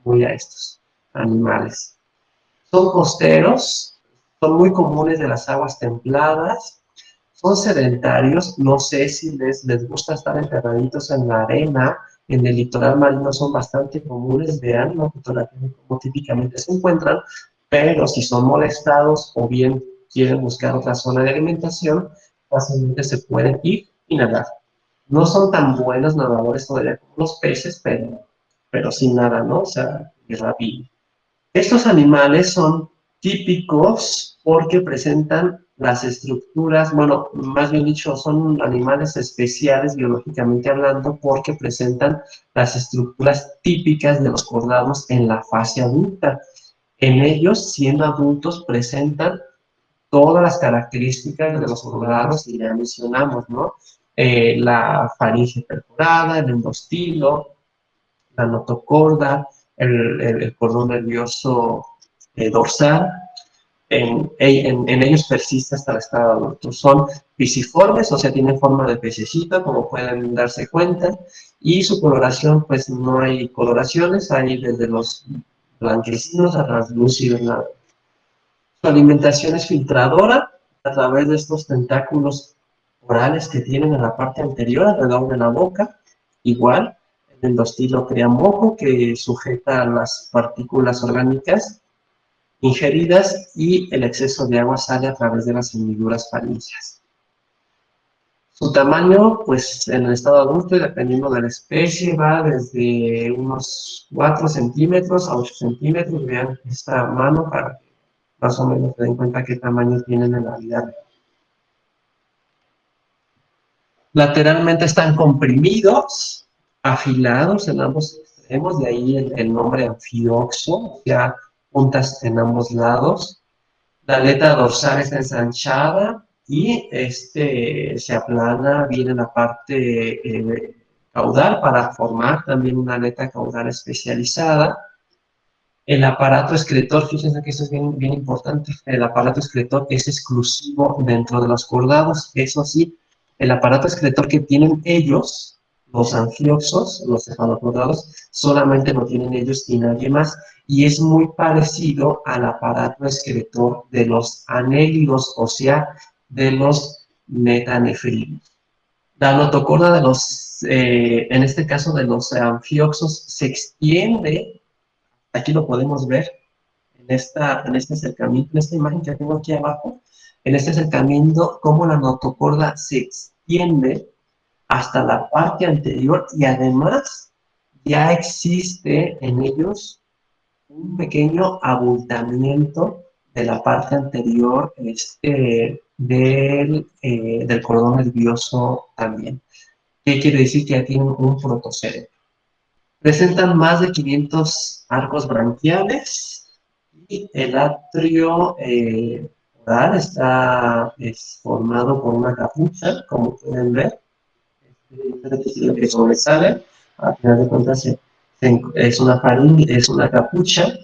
muy a estos animales. Son costeros, son muy comunes de las aguas templadas, son sedentarios, no sé si les gusta estar enterraditos en la arena, en el litoral marino son bastante comunes, vean la fotografía como típicamente se encuentran, pero si son molestados o bien quieren buscar otra zona de alimentación, fácilmente se pueden ir y nadar. No son tan buenos nadadores todavía como los peces, pero sin nada, ¿no? O sea, es rápido. Estos animales son típicos porque presentan las estructuras, bueno, más bien dicho, son animales especiales biológicamente hablando porque presentan las estructuras típicas de los cordados en la fase adulta. En ellos, siendo adultos, presentan todas las características de los cordados que ya mencionamos, ¿no? La faringe perforada, el endostilo, la notocorda, el cordón nervioso dorsal, en ellos persiste hasta el estado adulto. Son pisiformes, o sea, tienen forma de pececito, como pueden darse cuenta, y su coloración, pues no hay coloraciones, hay desde los blanquecinos a translúcidos. Su alimentación es filtradora a través de estos tentáculos orales que tienen en la parte anterior, alrededor de la boca, igual. El endostilo crea moco que sujeta las partículas orgánicas ingeridas y el exceso de agua sale a través de las hendiduras faríngeas. Su tamaño, pues en el estado adulto y dependiendo de la especie, va desde unos 4 centímetros a 8 centímetros. Vean esta mano para que más o menos se den cuenta qué tamaño tienen en la vida. Lateralmente están comprimidos, afilados en ambos extremos, de ahí el nombre anfioxo, o sea, puntas en ambos lados. La aleta dorsal está ensanchada y se aplana bien en la parte caudal para formar también una aleta caudal especializada. El aparato excretor, fíjense que eso es bien importante, el aparato excretor es exclusivo dentro de los cordados. Eso sí, el aparato excretor que tienen ellos, los anfioxos, los cefalocordados, solamente lo tienen ellos y nadie más. Y es muy parecido al aparato excretor de los anélidos, o sea, de los metanefrinos. La notocorda de en este caso de los anfioxos, se extiende, aquí lo podemos ver, en este acercamiento, en esta imagen que tengo aquí abajo, en este acercamiento, cómo la notocorda se extiende hasta la parte anterior y además ya existe en ellos un pequeño abultamiento de la parte anterior del cordón nervioso también. ¿Qué quiere decir? Que ya tienen un protocerebro. Presentan más de 500 arcos branquiales y el atrio oral es formado por una capucha, como pueden ver, que sobresale. A final de cuentas es una capucha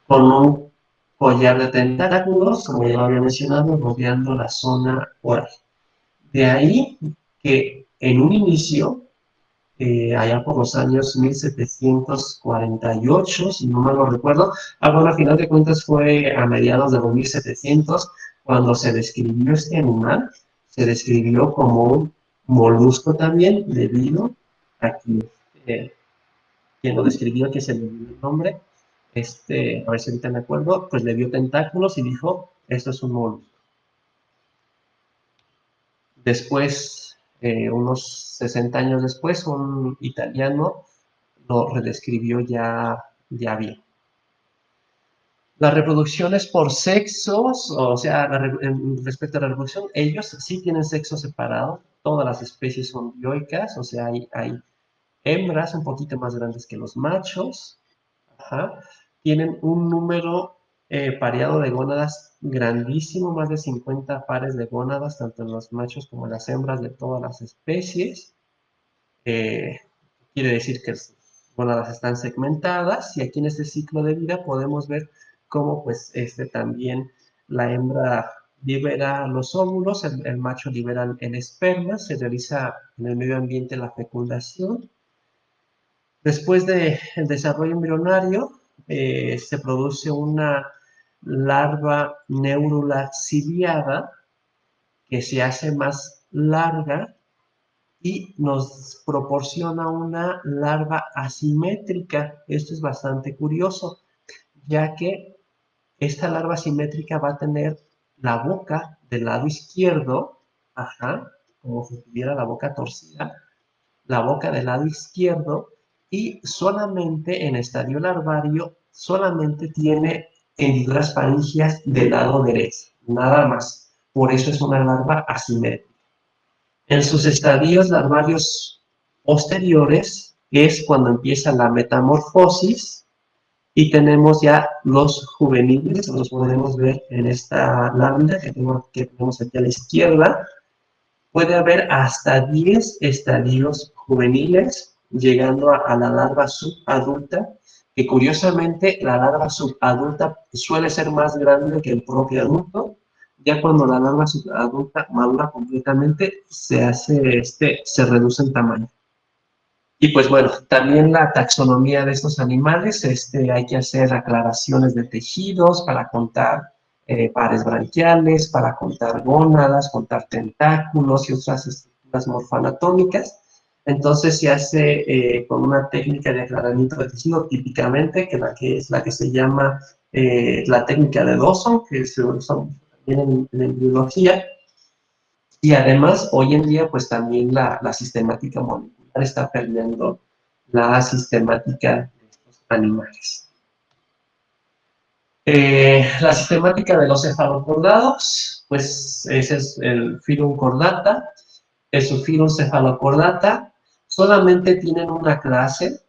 con un collar de tentáculos, como ya lo había mencionado, rodeando la zona oral. De ahí que en un inicio, allá por los años 1748, si no mal lo recuerdo, bueno, a final de cuentas fue a mediados de los 1700, cuando se describió este animal, se describió como un molusco también, debido a que quien lo describió, que se le dio el nombre, a ver si ahorita me acuerdo, pues le vio tentáculos y dijo, esto es un molusco. Después, unos 60 años después, un italiano lo redescribió ya bien. Las reproducciones por sexos, o sea, respecto a la reproducción, ellos sí tienen sexo separado, todas las especies son dioicas, o sea, hay hembras un poquito más grandes que los machos, ajá, tienen un número pareado de gónadas grandísimo, más de 50 pares de gónadas, tanto en los machos como en las hembras de todas las especies. Quiere decir que sus gónadas están segmentadas, y aquí en este ciclo de vida podemos ver cómo pues también la hembra libera los óvulos, el macho libera el esperma, se realiza en el medio ambiente la fecundación. Después del desarrollo embrionario, se produce una larva neurula ciliada que se hace más larga y nos proporciona una larva asimétrica. Esto es bastante curioso, ya que esta larva asimétrica va a tener la boca del lado izquierdo, ajá, como si tuviera la boca torcida, la boca del lado izquierdo, y solamente en estadio larvario, solamente tiene hendiduras faríngeas del lado derecho, nada más. Por eso es una larva asimétrica. En sus estadios larvarios posteriores es cuando empieza la metamorfosis y tenemos ya los juveniles, los podemos ver en esta lámina que tenemos aquí a la izquierda. Puede haber hasta 10 estadios juveniles, llegando a la larva subadulta, que curiosamente la larva subadulta suele ser más grande que el propio adulto. Ya cuando la larva subadulta madura completamente, se reduce en tamaño. Y pues bueno, también la taxonomía de estos animales, hay que hacer aclaraciones de tejidos para contar pares branquiales, para contar gónadas, contar tentáculos y otras estructuras morfoanatómicas. Entonces se hace con una técnica de aclaramiento de tejido típicamente, que es la que se llama la técnica de Dawson, que se usa también en biología. Y además, hoy en día, pues también la sistemática molecular está perdiendo la sistemática de estos animales. La sistemática de los cefalocordados, pues ese es el Phyllum cordata, el Subphyllum cephalocordata, solamente tienen una clase,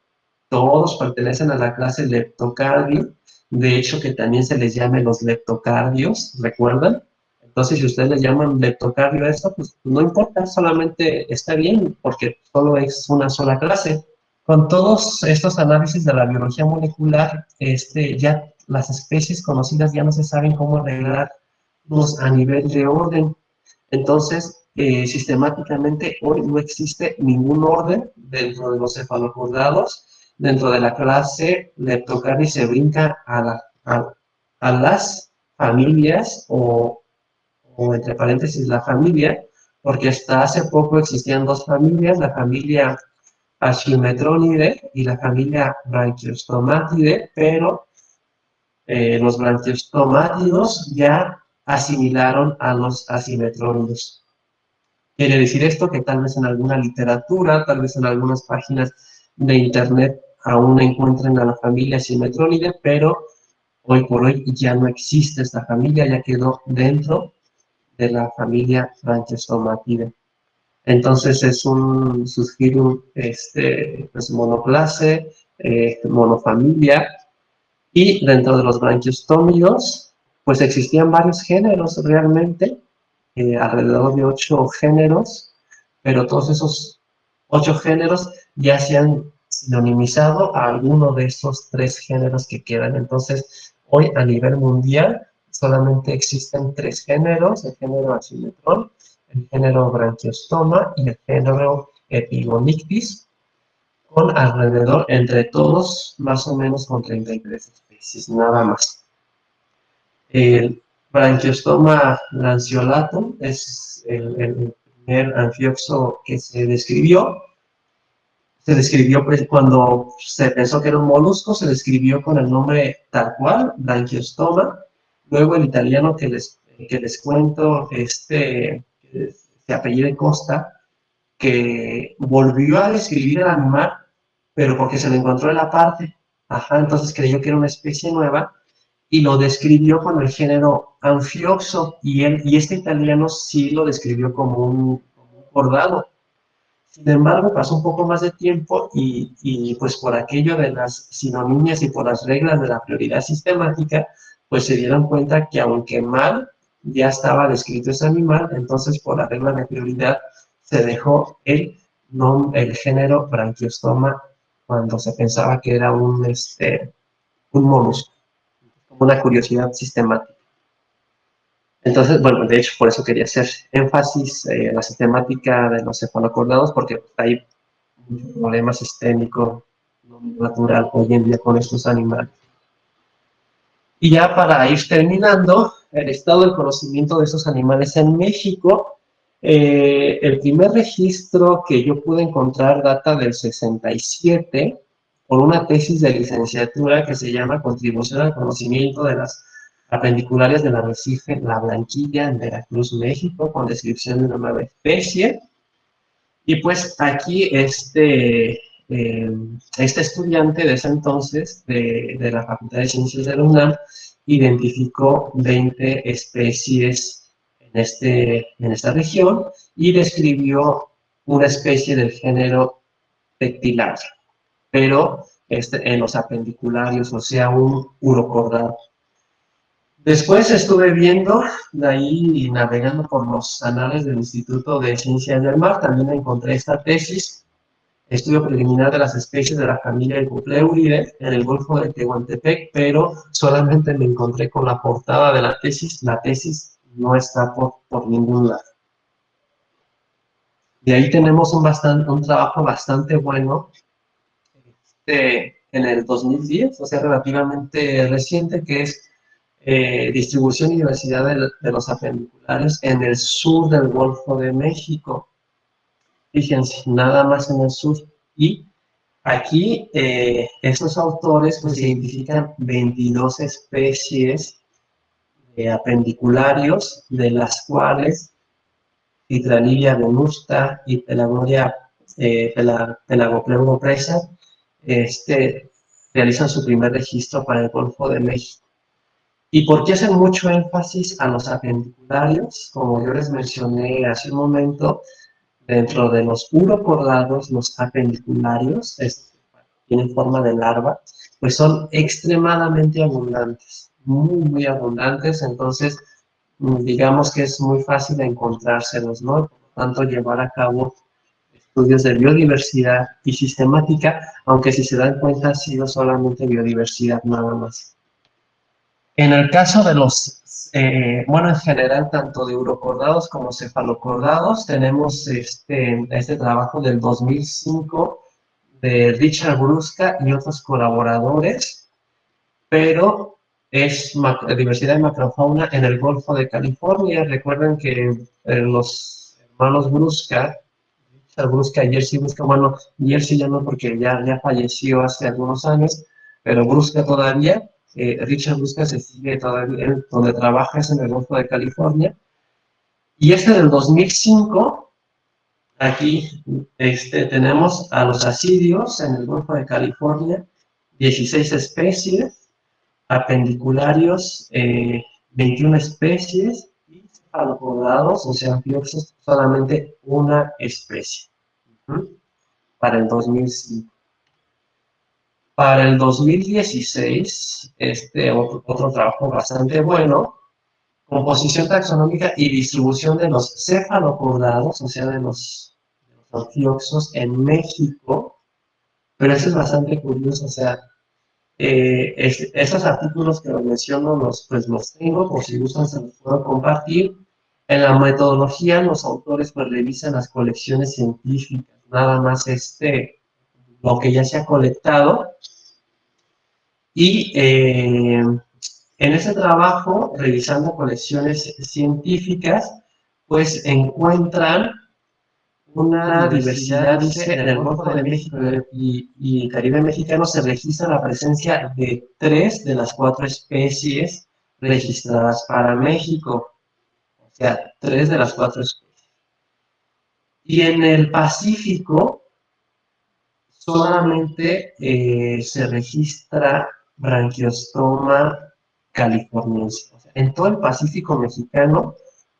todos pertenecen a la clase Leptocardio, de hecho que también se les llame los leptocardios, ¿recuerdan? Entonces, si ustedes le llaman leptocardio a esto, pues no importa, solamente está bien, porque solo es una sola clase. Con todos estos análisis de la biología molecular, ya las especies conocidas ya no se saben cómo arreglarlos a nivel de orden. Entonces, sistemáticamente hoy no existe ningún orden dentro de los cefalocordados. Dentro de la clase Leptocardi se brinca a las familias o entre paréntesis la familia, porque hasta hace poco existían dos familias, la familia Achiometronidae y la familia Branchiostomatidae, pero los branquiostomatidos ya asimilaron a los asimetrónidos. Quiere decir esto que tal vez en alguna literatura, tal vez en algunas páginas de internet aún encuentren a la familia asimetrónide, pero hoy por hoy ya no existe esta familia, ya quedó dentro de la familia Branchiostomatidae. Entonces es un Susgirium pues monoclase, monofamilia, y dentro de los branquiostómidos, pues existían varios géneros realmente, alrededor de 8 géneros, pero todos esos 8 géneros ya se han sinonimizado a alguno de esos 3 géneros que quedan. Entonces, hoy a nivel mundial solamente existen 3 géneros: el género Asimetrón, el género Branchiostoma y el género Epigonictis, con alrededor, entre todos, más o menos con 33 especies, nada más. El Branchiostoma lanceolatum es el primer anfioxo que se describió. Se describió cuando se pensó que era un molusco, se describió con el nombre tal cual, Branchiostoma. Luego el italiano que les cuento, se apellida Costa, que volvió a describir el animal, pero porque se lo encontró en la parte. Ajá, entonces creyó que era una especie nueva y lo describió con el género Anfioxo, y este italiano sí lo describió como un cordado. Sin embargo, pasó un poco más de tiempo y pues por aquello de las sinonimias y por las reglas de la prioridad sistemática, pues se dieron cuenta que aunque mal ya estaba descrito ese animal, entonces por la regla de prioridad se dejó el género Branchiostoma cuando se pensaba que era un molusco, como una curiosidad sistemática. Entonces, bueno, de hecho, por eso quería hacer énfasis en la sistemática de los cefalocordados, porque hay muchos problemas sistémicos natural hoy en día con estos animales. Y ya para ir terminando, el estado del conocimiento de estos animales en México, el primer registro que yo pude encontrar data del 67, por una tesis de licenciatura que se llama Contribución al conocimiento de las apendiculares del arrecife La Blanquilla en Veracruz, México, con descripción de una nueva especie. Y pues aquí este estudiante de ese entonces, de la Facultad de Ciencias de la UNAM, identificó 20 especies en esta región y describió una especie del género Pectilaria, pero en los apendicularios, o sea, un urocordado. Después estuve viendo, de ahí navegando por los anales del Instituto de Ciencias del Mar, también encontré esta tesis, estudio preliminar de las especies de la familia Hypopleuridae en el Golfo de Tehuantepec, pero solamente me encontré con la portada de la tesis no está por ningún lado. Y ahí tenemos un trabajo bastante bueno en el 2010, o sea, relativamente reciente, que es distribución y diversidad de los apendiculares en el sur del Golfo de México. Fíjense, nada más en el sur. Y aquí estos autores pues identifican 22 especies de apendicularios, de las cuales Citralidia venusta y Pelagonia Pelagopleuro-presa realizan su primer registro para el Golfo de México. ¿Y por qué hacen mucho énfasis a los apendicularios? Como yo les mencioné hace un momento, dentro de los urocordados, los apendicularios, tienen forma de larva, pues son extremadamente abundantes, muy, muy abundantes. Entonces, digamos que es muy fácil encontrárselos, ¿no? Por lo tanto, llevar a cabo estudios de biodiversidad y sistemática, aunque si se dan cuenta ha sido solamente biodiversidad nada más. En el caso de bueno, en general, tanto de urocordados como cefalocordados, tenemos este trabajo del 2005 de Richard Brusca y otros colaboradores, pero es diversidad de macrofauna en el Golfo de California. Recuerden que los hermanos Brusca, Richard Brusca y Jerzy Brusca, bueno, Jerzy ya no porque ya falleció hace algunos años, pero Brusca todavía, Richard Busca se sigue todavía, donde trabaja es en el Golfo de California, y este del 2005, aquí tenemos a los asidios en el Golfo de California, 16 especies, apendicularios, 21 especies, y cefalopodados, o sea, anfioxos, solamente una especie, para el 2005. Para el 2016, otro trabajo bastante bueno, composición taxonómica y distribución de los cefalopodados, o sea, de los anfioxos en México, pero eso es bastante curioso, o sea, esos artículos que los menciono, pues los tengo, por si gustan se los puedo compartir. En la metodología, los autores pues revisan las colecciones científicas, nada más lo que ya se ha colectado, y en ese trabajo, revisando colecciones científicas, pues encuentran una diversidad, dice, en el Golfo de México y Caribe mexicano se registra la presencia de 3 de las 4 especies registradas para México. O sea, 3 de las 4 especies. Y en el Pacífico solamente se registra Branchiostoma californiense. O sea, en todo el Pacífico mexicano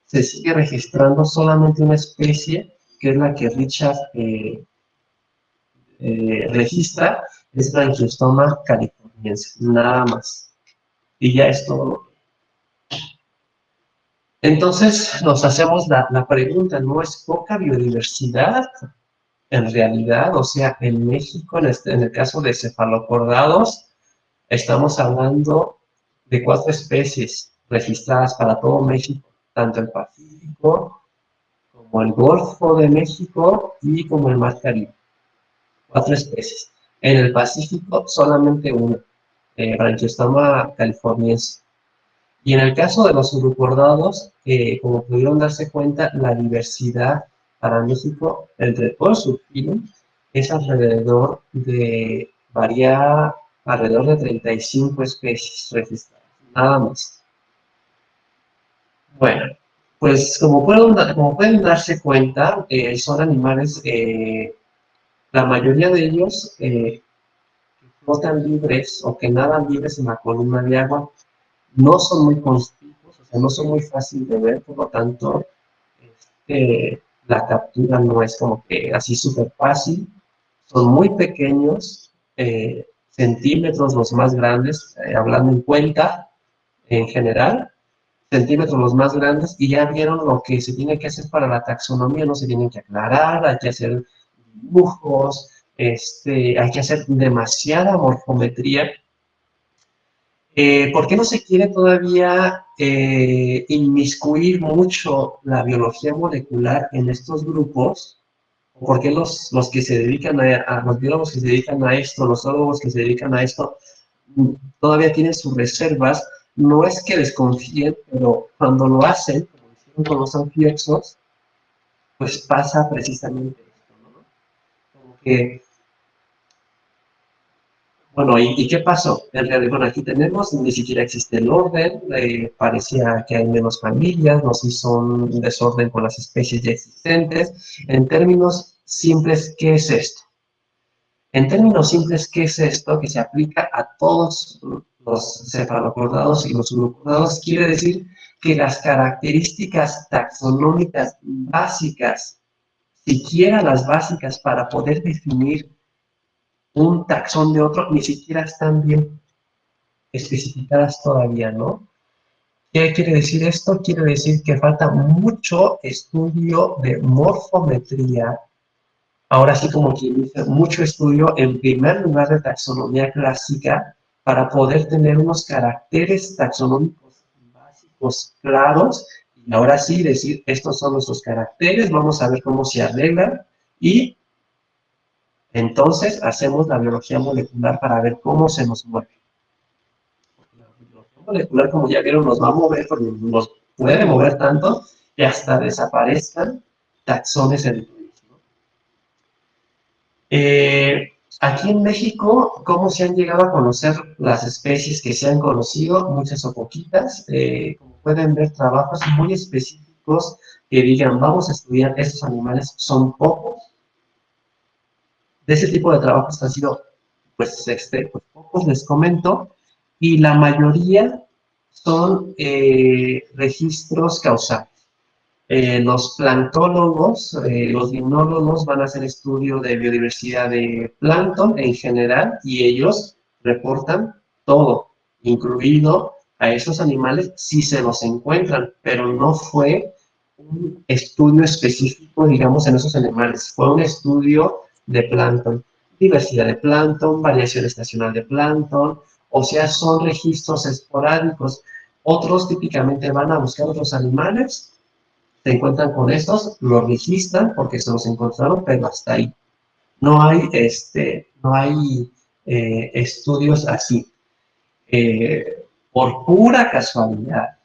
se sigue registrando solamente una especie, que es la que Richard registra, es Branchiostoma californiense, nada más. Y ya es todo. Entonces nos hacemos la pregunta, ¿no es poca biodiversidad? En realidad, o sea, en México, en el caso de cefalopodados, estamos hablando de 4 especies registradas para todo México, tanto el Pacífico, como el Golfo de México y como el Mar Caribe. 4 especies. En el Pacífico, solamente una, Branchiostoma californiense. Y en el caso de los urocordados, como pudieron darse cuenta, la diversidad para México entre todos sus filos es varía alrededor de 35 especies registradas, nada más. Bueno, pues como pueden darse cuenta, son animales, la mayoría de ellos flotan libres o que nadan libres en la columna de agua. No son muy conspicuos, o sea, no son muy fáciles de ver, por lo tanto, la captura no es como que así súper fácil. Son muy pequeños, centímetros los más grandes, hablando en cuenta en general, centímetros los más grandes, y ya vieron lo que se tiene que hacer para la taxonomía, no se tienen que aclarar, hay que hacer dibujos, hay que hacer demasiada morfometría. ¿Por qué no se quiere todavía inmiscuir mucho la biología molecular en estos grupos? ¿Por qué los que se dedican los biólogos que se dedican a esto, los zoólogos que se dedican a esto, todavía tienen sus reservas? No es que desconfíen, pero cuando lo hacen, como hicieron con los anfioxos, pues pasa precisamente esto, ¿no? Como que bueno, ¿y qué pasó? En realidad, bueno, aquí tenemos, ni siquiera existe el orden, parecía que hay menos familias, no sé si son un desorden con las especies ya existentes. En términos simples, ¿qué es esto? En términos simples, ¿qué es esto? Que se aplica a todos los cefalopodados y los uropodados, quiere decir que las características taxonómicas básicas, siquiera las básicas para poder definir un taxón de otro, ni siquiera están bien especificadas todavía, ¿no? ¿Qué quiere decir esto? Quiere decir que falta mucho estudio de morfometría, ahora sí como quien dice, mucho estudio en primer lugar de taxonomía clásica para poder tener unos caracteres taxonómicos básicos claros y ahora sí decir, estos son nuestros caracteres, vamos a ver cómo se arreglan y entonces hacemos la biología molecular para ver cómo se nos mueve. La biología molecular, como ya vieron, nos va a mover, porque nos puede mover tanto que hasta desaparezcan taxones en el país, ¿no? Aquí en México, ¿cómo se han llegado a conocer las especies que se han conocido? Muchas o poquitas. Como pueden ver, trabajos muy específicos que digan, vamos a estudiar estos animales, son pocos. De ese tipo de trabajos han sido, pues, pues pocos, les comento, y la mayoría son registros causales. Los plantólogos, los limnólogos van a hacer estudio de biodiversidad de plancton en general y ellos reportan todo, incluido a esos animales si se los encuentran, pero no fue un estudio específico, digamos, en esos animales, fue un estudio de plancton, diversidad de plancton, variación estacional de plancton, o sea, son registros esporádicos. Otros típicamente van a buscar otros animales, se encuentran con estos, los registran porque se los encontraron, pero hasta ahí. No hay estudios así. Por pura casualidad,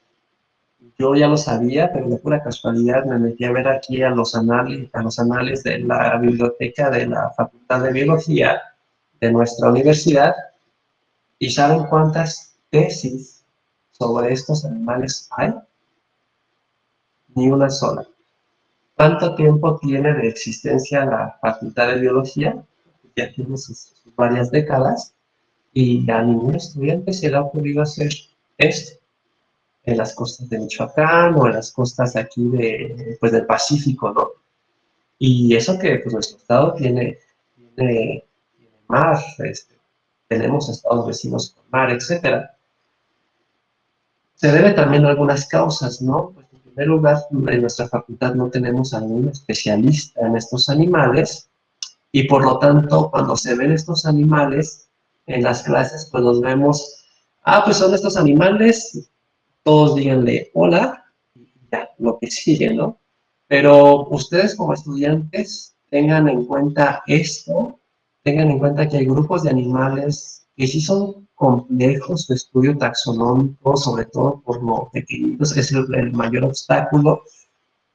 yo ya lo sabía, pero de pura casualidad me metí a ver aquí a los anales de la biblioteca de la Facultad de Biología de nuestra universidad, y ¿saben cuántas tesis sobre estos animales hay? Ni una sola. ¿Cuánto tiempo tiene de existencia la Facultad de Biología? Ya tiene sus varias décadas, y a ningún estudiante se le ha ocurrido hacer esto en las costas de Michoacán o en las costas aquí pues, del Pacífico, ¿no? Y eso que pues, nuestro estado tiene mar, tenemos estados vecinos con mar, etcétera. Se debe también a algunas causas, ¿no? Pues, en primer lugar, en nuestra facultad no tenemos a ningún especialista en estos animales, y por lo tanto, cuando se ven estos animales en las clases, pues los vemos, pues son estos animales, todos díganle hola, y ya, lo que sigue, ¿no? Pero ustedes como estudiantes tengan en cuenta esto, tengan en cuenta que hay grupos de animales que sí son complejos de estudio taxonómico, sobre todo por lo pequeñitos, es el mayor obstáculo,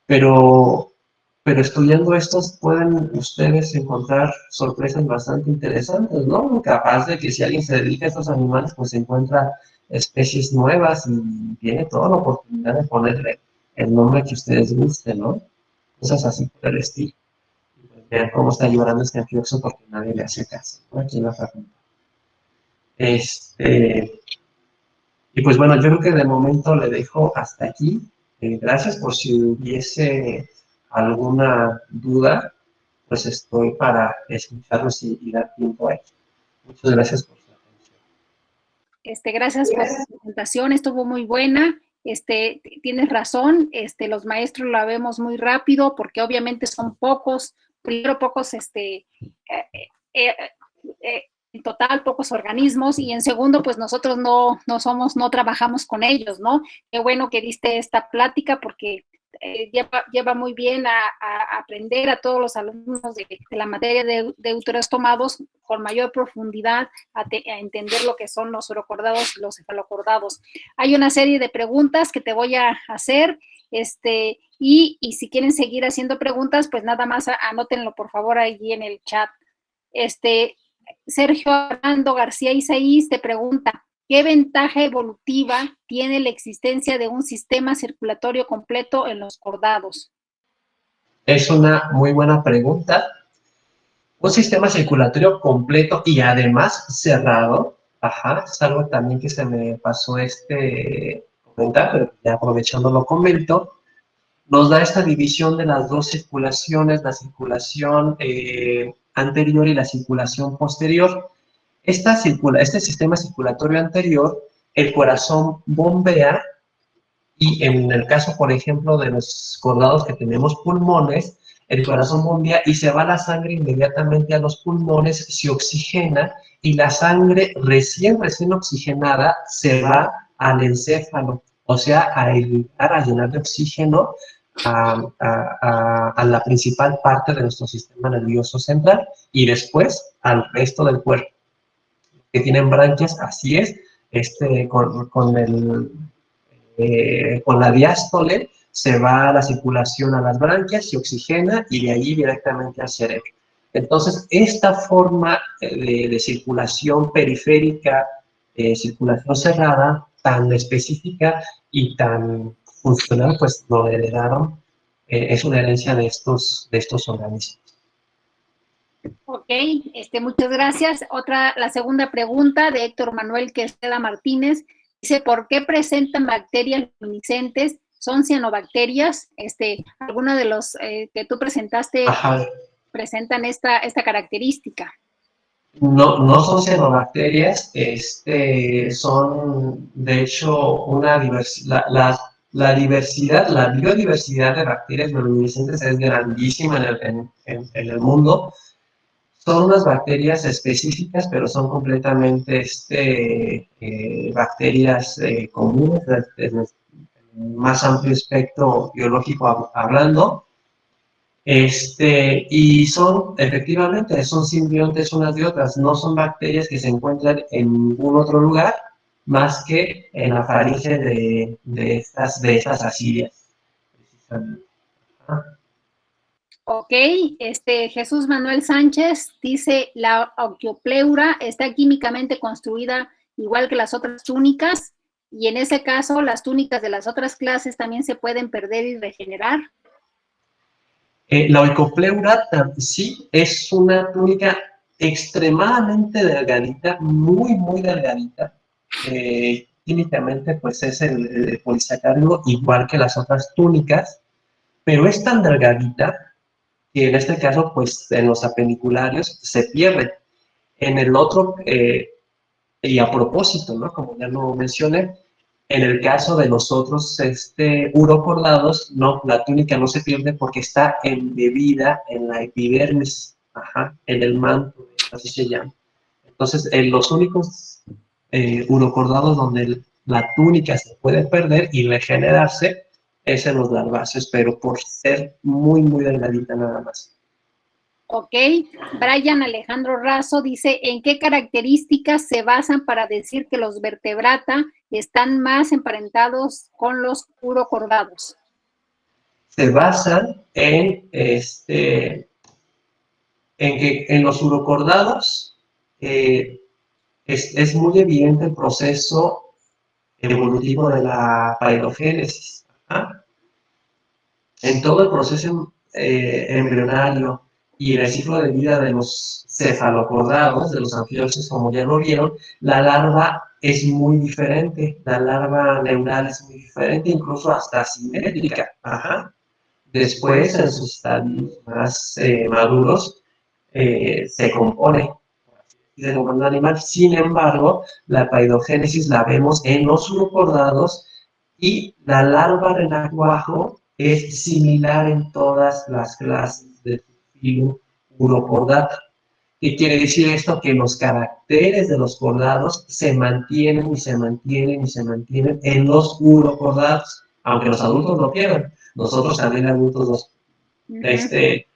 pero, pero estudiando estos pueden ustedes encontrar sorpresas bastante interesantes, ¿no? Capaz de que si alguien se dedica a estos animales, pues encuentra especies nuevas y tiene toda la oportunidad de ponerle el nombre que ustedes gusten, ¿no? Cosas así por el estilo. Vean cómo está llorando este anfioxo porque nadie le hace caso, ¿no? Aquí en la facultad. Y pues bueno, yo creo que de momento le dejo hasta aquí. Gracias. Por si hubiese alguna duda, pues estoy para escucharlos y dar tiempo a ello. Muchas gracias por su atención. Gracias por tu presentación, estuvo muy buena. Tienes razón, los maestros la vemos muy rápido porque obviamente son pocos, primero pocos, en total pocos organismos, y en segundo, pues nosotros no trabajamos con ellos, ¿no? Qué bueno que diste esta plática porque lleva muy bien a aprender a todos los alumnos de la materia de uterostomados con mayor profundidad, a entender lo que son los urocordados y los cefalocordados. Hay una serie de preguntas que te voy a hacer, y si quieren seguir haciendo preguntas, pues nada más anótenlo por favor allí en el chat. Sergio Armando García Isaías te pregunta, ¿qué ventaja evolutiva tiene la existencia de un sistema circulatorio completo en los cordados? Es una muy buena pregunta. Un sistema circulatorio completo y además cerrado, es algo también que se me pasó comentar, pero ya aprovechando lo comento, nos da esta división de las dos circulaciones, la circulación anterior y la circulación posterior. Este sistema circulatorio anterior, el corazón bombea, y en el caso, por ejemplo, de los cordados que tenemos pulmones, el corazón bombea y se va la sangre inmediatamente a los pulmones, se oxigena, y la sangre recién oxigenada se va al encéfalo, o sea, a llenar de oxígeno a la principal parte de nuestro sistema nervioso central y después al resto del cuerpo. Que tienen branquias, así es, con la diástole se va la circulación a las branquias, se oxigena y de ahí directamente al cerebro. Entonces, esta forma de circulación periférica, circulación cerrada, tan específica y tan funcional, pues lo heredaron, es una herencia de estos organismos. Ok, muchas gracias. La segunda pregunta de Héctor Manuel Quesada Martínez, dice, ¿por qué presentan bacterias luminiscentes? ¿Son cianobacterias? ¿Alguno de los que tú presentaste presentan esta característica? No, no son cianobacterias, son de hecho una diversidad, la biodiversidad de bacterias bioluminiscentes es grandísima en el mundo. Son unas bacterias específicas, pero son completamente bacterias comunes, desde el más amplio espectro biológico hablando. Y efectivamente, son simbiontes unas de otras, no son bacterias que se encuentran en ningún otro lugar más que en la faringe de estas ascidias. Ok, Jesús Manuel Sánchez dice, la Archaeopleura está químicamente construida igual que las otras túnicas, y en ese caso, las túnicas de las otras clases también se pueden perder y regenerar. La Oicopleura sí es una túnica extremadamente delgadita, muy, muy delgadita. Químicamente, pues es el polisacárido igual que las otras túnicas, pero es tan delgadita que en este caso, pues en los apendicularios se pierde. En el otro, y a propósito, ¿no? Como ya lo mencioné, en el caso de los otros urocordados, no, la túnica no se pierde porque está embebida en la epidermis, en el manto, así se llama. Entonces, en los únicos urocordados donde la túnica se puede perder y regenerarse es en los larváceos, pero por ser muy, muy delgadita nada más. Ok, Brian Alejandro Razo dice, ¿en qué características se basan para decir que los vertebrata están más emparentados con los urocordados? Se basan en que en los urocordados es muy evidente el proceso evolutivo de la pailogénesis. En todo el proceso embrionario y el ciclo de vida de los cefalocordados, de los anfioxos, como ya lo vieron, la larva es muy diferente, la larva neural es muy diferente, incluso hasta simétrica. Después, en sus estadios más maduros, se compone de un animal. Sin embargo, la paidogénesis la vemos en los urocordados y la larva renacuajo es similar en todas las clases de filo urocordata. ¿Qué quiere decir esto? Que los caracteres de los cordados se mantienen y se mantienen y se mantienen en los urocordados, aunque los adultos lo pierdan. Nosotros también adultos pues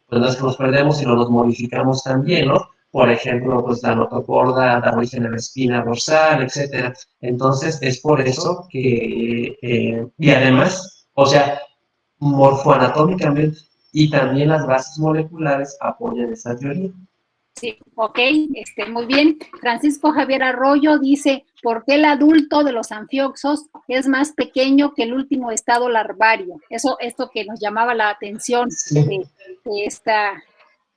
no es que nos perdemos, sino los modificamos también, ¿no? Por ejemplo, pues la notocorda da origen a la espina dorsal, etcétera. Entonces, es por eso que, y además, o sea, morfoanatómicamente y también las bases moleculares apoyan esta teoría. Sí, ok, muy bien. Francisco Javier Arroyo dice, ¿por qué el adulto de los anfioxos es más pequeño que el último estado larvario? Esto que nos llamaba la atención de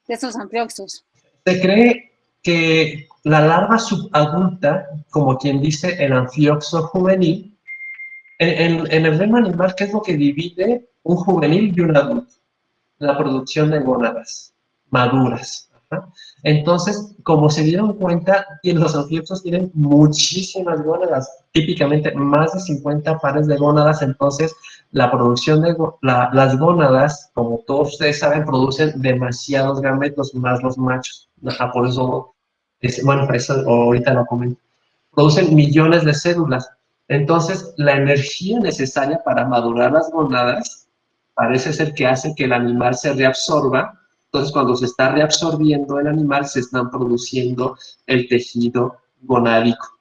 estos anfioxos. Se cree que la larva subadulta, como quien dice el anfioxo juvenil, en el reino animal, ¿qué es lo que divide un juvenil y un adulto? La producción de gónadas maduras. Entonces, como se dieron cuenta, los anfioxos tienen muchísimas gónadas, típicamente más de 50 pares de gónadas. Entonces, la producción de las gónadas, como todos ustedes saben, producen demasiados gametos, más los machos. Por eso, bueno, eso ahorita lo comento. Producen millones de células. Entonces, la energía necesaria para madurar las gónadas parece ser que hace que el animal se reabsorba. Entonces, cuando se está reabsorbiendo el animal, se están produciendo el tejido gonádico.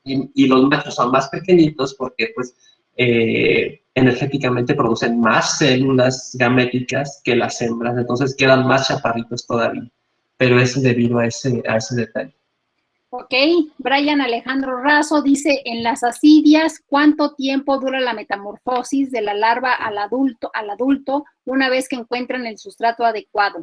Y los machos son más pequeñitos porque, pues, energéticamente producen más células gaméticas que las hembras, entonces quedan más chaparritos todavía. pero es debido a ese detalle. Ok, Brian Alejandro Razo dice, en las asidias, ¿cuánto tiempo dura la metamorfosis de la larva al adulto una vez que encuentran el sustrato adecuado?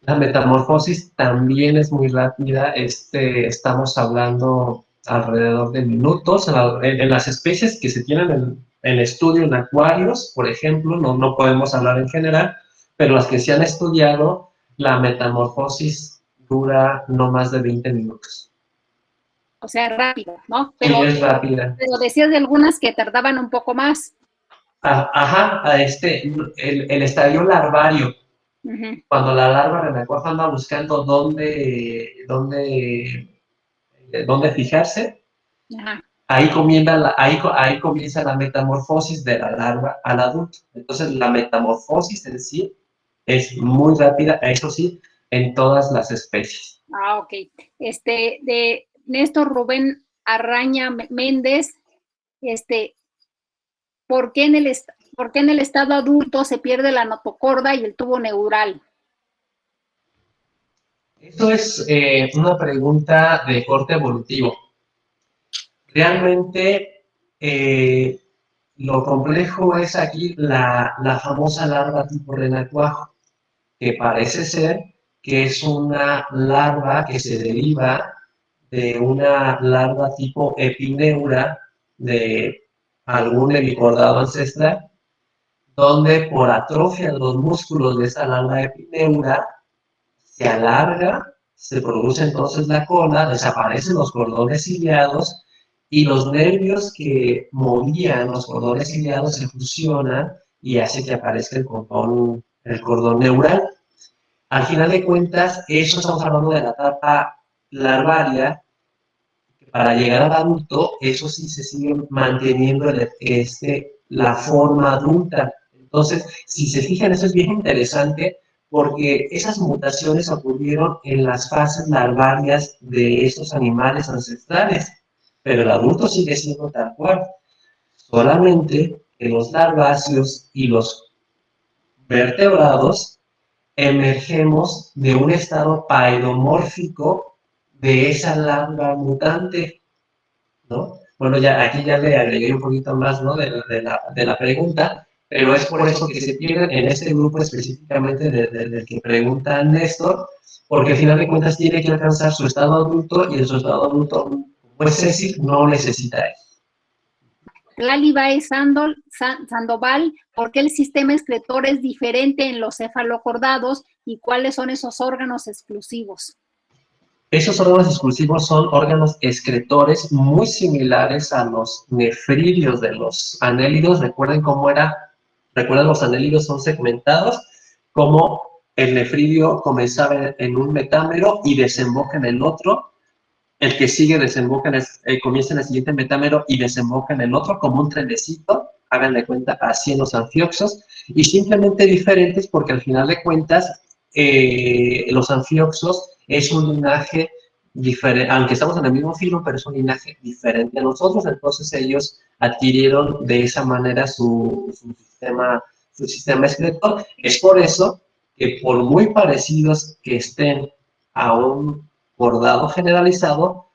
La metamorfosis también es muy rápida, estamos hablando alrededor de minutos. En las especies que se tienen en estudio en acuarios, por ejemplo, no podemos hablar en general, pero las que se han estudiado, la metamorfosis dura no más de 20 minutos. O sea, rápido, ¿no? Sí, es rápida. Pero decías de algunas que tardaban un poco más. Ajá, el estadio larvario. Cuando la larva renacuaja anda buscando dónde fijarse, Ajá. ahí comienza la metamorfosis de la larva al adulto. Entonces, la metamorfosis en sí es muy rápida, eso sí, en todas las especies. Ah, ok. De Néstor Rubén Arraña Méndez, ¿por qué en el estado adulto se pierde la notocorda y el tubo neural? Esto es una pregunta de corte evolutivo. Realmente, lo complejo es aquí la famosa larva tipo renacuajo, que parece ser que es una larva que se deriva de una larva tipo epineura de algún hemicordado ancestral, donde por atrofia de los músculos de esa larva epineura se alarga, se produce entonces la cola, desaparecen los cordones ciliados y los nervios que movían los cordones ciliados se fusionan y hace que aparezca el cordón neural. Al final de cuentas, eso estamos hablando de la etapa larvaria. Para llegar al adulto, eso sí se sigue manteniendo la forma adulta. Entonces, si se fijan, eso es bien interesante porque esas mutaciones ocurrieron en las fases larvarias de estos animales ancestrales, pero el adulto sigue siendo tal cual. Solamente que los larváceos y los vertebrados emergemos de un estado paedomórfico de esa larva mutante, ¿no? Bueno, aquí ya le agregué un poquito más, ¿no? de la pregunta, pero es por eso que se pierden en este grupo específicamente del que pregunta Néstor, porque al final de cuentas tiene que alcanzar su estado adulto y en su estado adulto, pues Ceci no necesita eso. Lali Baez Sandoval, ¿por qué el sistema excretor es diferente en los cefalocordados y cuáles son esos órganos exclusivos? Esos órganos exclusivos son órganos excretores muy similares a los nefridios de los anélidos. Recuerden los anélidos son segmentados, como el nefridio comenzaba en un metámero y desemboca en el otro. El que sigue comienza en el siguiente metámero y desemboca en el otro, como un trenecito. Háganle cuenta, así en los anfioxos, y simplemente diferentes porque al final de cuentas los anfioxos es un linaje diferente, aunque estamos en el mismo filo, pero es un linaje diferente a nosotros, entonces ellos adquirieron de esa manera su sistema excretor. Es por eso que por muy parecidos que estén a un bordado generalizado,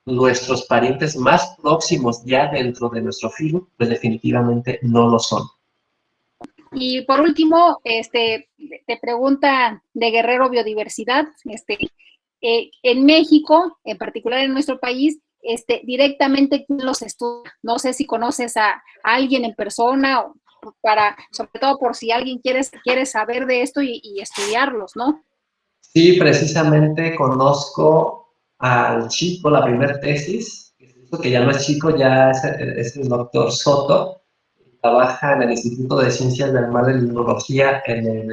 nuestros parientes más próximos ya dentro de nuestro filo, pues definitivamente no lo son. Y por último, te pregunta de Guerrero Biodiversidad, en México, en particular en nuestro país, directamente quién los estudia. No sé si conoces a alguien en persona, o sobre todo por si alguien quiere saber de esto y estudiarlos, ¿no? Sí, precisamente conozco al chico, la primera tesis, que ya no es chico, ya es el doctor Soto. Trabaja en el Instituto de Ciencias del Mar de Limnología en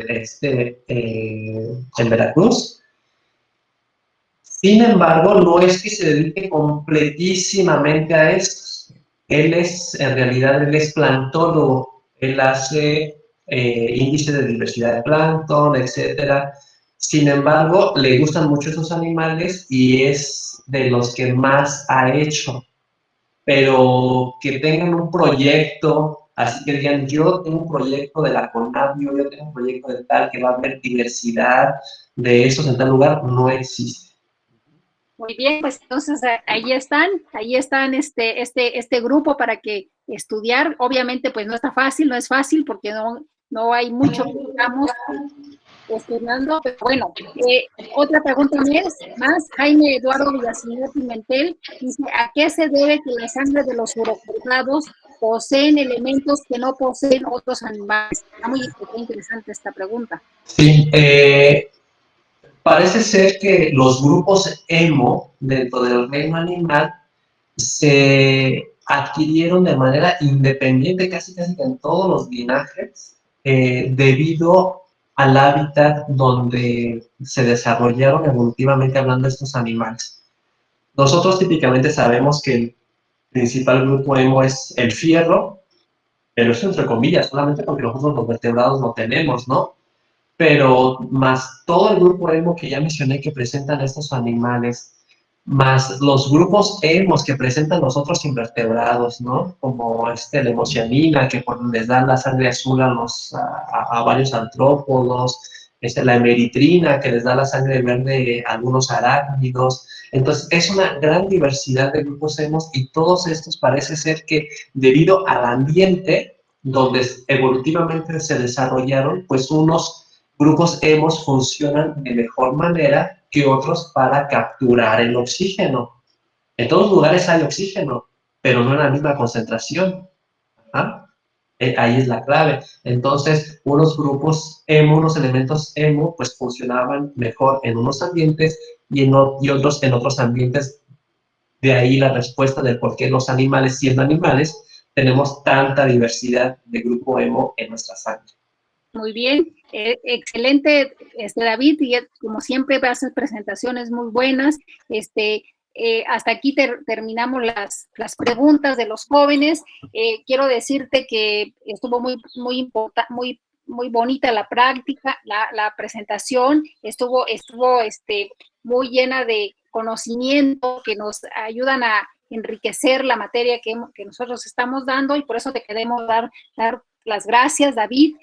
Veracruz. Sin embargo, no es que se dedique completísimamente a esto. En realidad, él es plantólogo. Él hace índice de diversidad de plancton, etcétera. Sin embargo, le gustan mucho esos animales y es de los que más ha hecho. Pero que tengan un proyecto Así que digan, yo tengo un proyecto de la CONABIO, yo tengo un proyecto de tal, que va a haber diversidad de esos en tal lugar, no existe. Muy bien, pues entonces ahí están este grupo para que estudiar. Obviamente, pues no está fácil, no es fácil porque no hay mucho que estamos estudiando, pero bueno, otra pregunta más, Jaime Eduardo Villaseñor Pimentel dice, ¿a qué se debe que la sangre de los urocordados poseen elementos que no poseen otros animales? Está muy interesante esta pregunta. Sí, parece ser que los grupos emo dentro del reino animal se adquirieron de manera independiente casi en todos los linajes debido al hábitat donde se desarrollaron evolutivamente hablando estos animales. Nosotros típicamente sabemos que el principal grupo emo es el fierro, pero eso entre comillas, solamente porque nosotros los vertebrados lo tenemos, ¿no? Pero más todo el grupo emo que ya mencioné que presentan estos animales, más los grupos emos que presentan los otros invertebrados, ¿no? Como la hemocianina, que les dan la sangre azul a varios artrópodos, la hemeritrina, que les da la sangre verde a algunos arácnidos. Entonces, es una gran diversidad de grupos emos y todos estos parece ser que debido al ambiente donde evolutivamente se desarrollaron, pues unos grupos hemos funcionan de mejor manera que otros para capturar el oxígeno. En todos lugares hay oxígeno, pero no en la misma concentración. ¿Ah? Ahí es la clave. Entonces, unos grupos emo, unos elementos emo, pues funcionaban mejor en unos ambientes y otros en otros ambientes. De ahí la respuesta de por qué los animales, siendo animales, tenemos tanta diversidad de grupo emo en nuestra sangre. Muy bien, excelente, David, y como siempre haces presentaciones muy buenas. Hasta aquí terminamos las preguntas de los jóvenes. Quiero decirte que estuvo muy bonita la práctica, la presentación, estuvo muy llena de conocimiento que nos ayudan a enriquecer la materia que nosotros estamos dando, y por eso te queremos dar las gracias, David.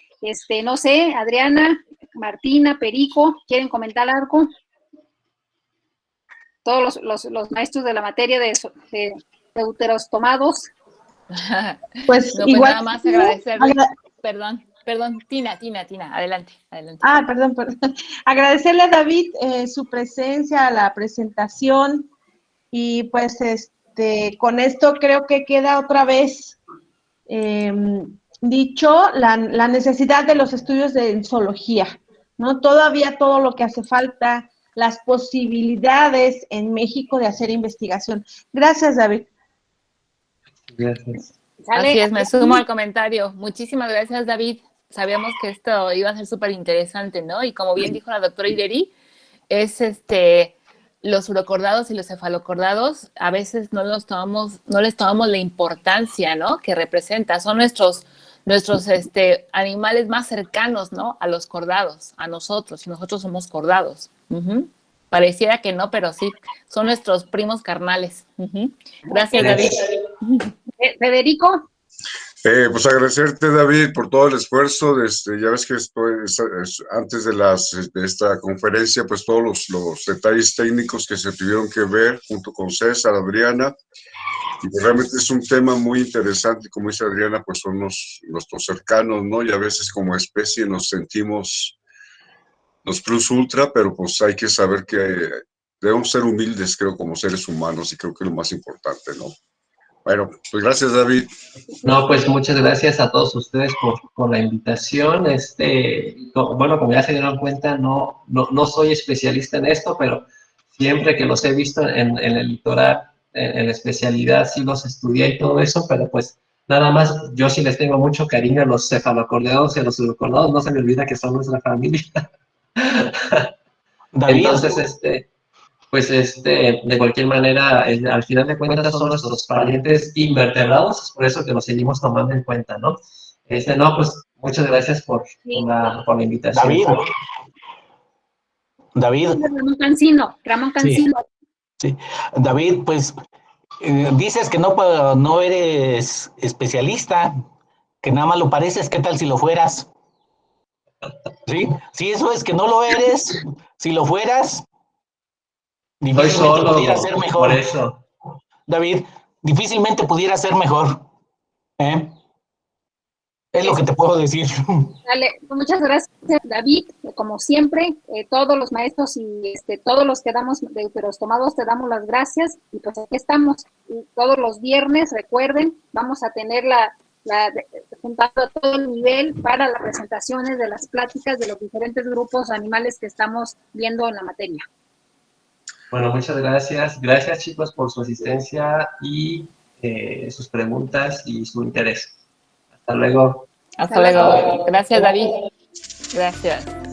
No sé, Adriana, Martina, Perico, ¿quieren comentar algo? Todos los maestros de la materia de deuterostomados. Pues no, igual. Nada más agradecerle. Perdón, Tina, adelante. Perdón. Agradecerle a David su presencia, la presentación, y pues con esto creo que queda otra vez dicho la necesidad de los estudios de zoología, ¿no? Todavía todo lo que hace falta, las posibilidades en México de hacer investigación. Gracias, David. Gracias. Así es, me sumo al comentario. Muchísimas gracias, David. Sabíamos que esto iba a ser súper interesante, ¿no? Y como bien dijo la doctora Ideri, es los urocordados y los cefalocordados a veces no les tomamos la importancia, ¿no?, que representa. Son nuestros animales más cercanos, ¿no?, a los cordados, a nosotros, y nosotros somos cordados. Pareciera que no, pero sí, son nuestros primos carnales. Gracias, David. Federico. Pues agradecerte, David, por todo el esfuerzo. Ya ves que antes de esta conferencia, pues todos los detalles técnicos que se tuvieron que ver junto con César, Adriana, y pues realmente es un tema muy interesante. Como dice Adriana, pues son nuestros cercanos, ¿no? Y a veces como especie nos sentimos los plus ultra, pero pues hay que saber que debemos ser humildes, creo, como seres humanos, y creo que es lo más importante, ¿no? Bueno, pues gracias, David. No, pues muchas gracias a todos ustedes por la invitación. Bueno, como ya se dieron cuenta, no soy especialista en esto, pero siempre que los he visto en el litoral, en la especialidad, sí los estudié y todo eso, pero pues nada más, yo sí les tengo mucho cariño a los cefalocordados y a los urocordados, no se me olvida que son nuestra familia. David. Entonces, pues de cualquier manera, al final de cuentas son nuestros parientes invertebrados, por eso que los seguimos tomando en cuenta, ¿no? No, pues muchas gracias por la invitación. David. Ramón Cancino. Sí. David, pues dices que no eres especialista. que nada más lo pareces, ¿qué tal si lo fueras? ¿Sí? Si eso es que no lo eres, si lo fueras, Soy difícilmente pudiera ser solo, mejor. por eso. David, difícilmente pudiera ser mejor. ¿Eh? Es lo que te puedo decir. Dale, muchas gracias, David. Como siempre, todos los maestros y todos los que damos de Úteros Tomados te damos las gracias. Y pues aquí estamos. Y todos los viernes, recuerden, vamos a tener juntando a todo el nivel para las presentaciones de las pláticas de los diferentes grupos animales que estamos viendo en la materia. Bueno, muchas gracias. Gracias, chicos, por su asistencia y sus preguntas y su interés. Hasta luego. Hasta luego. Gracias, David. Gracias.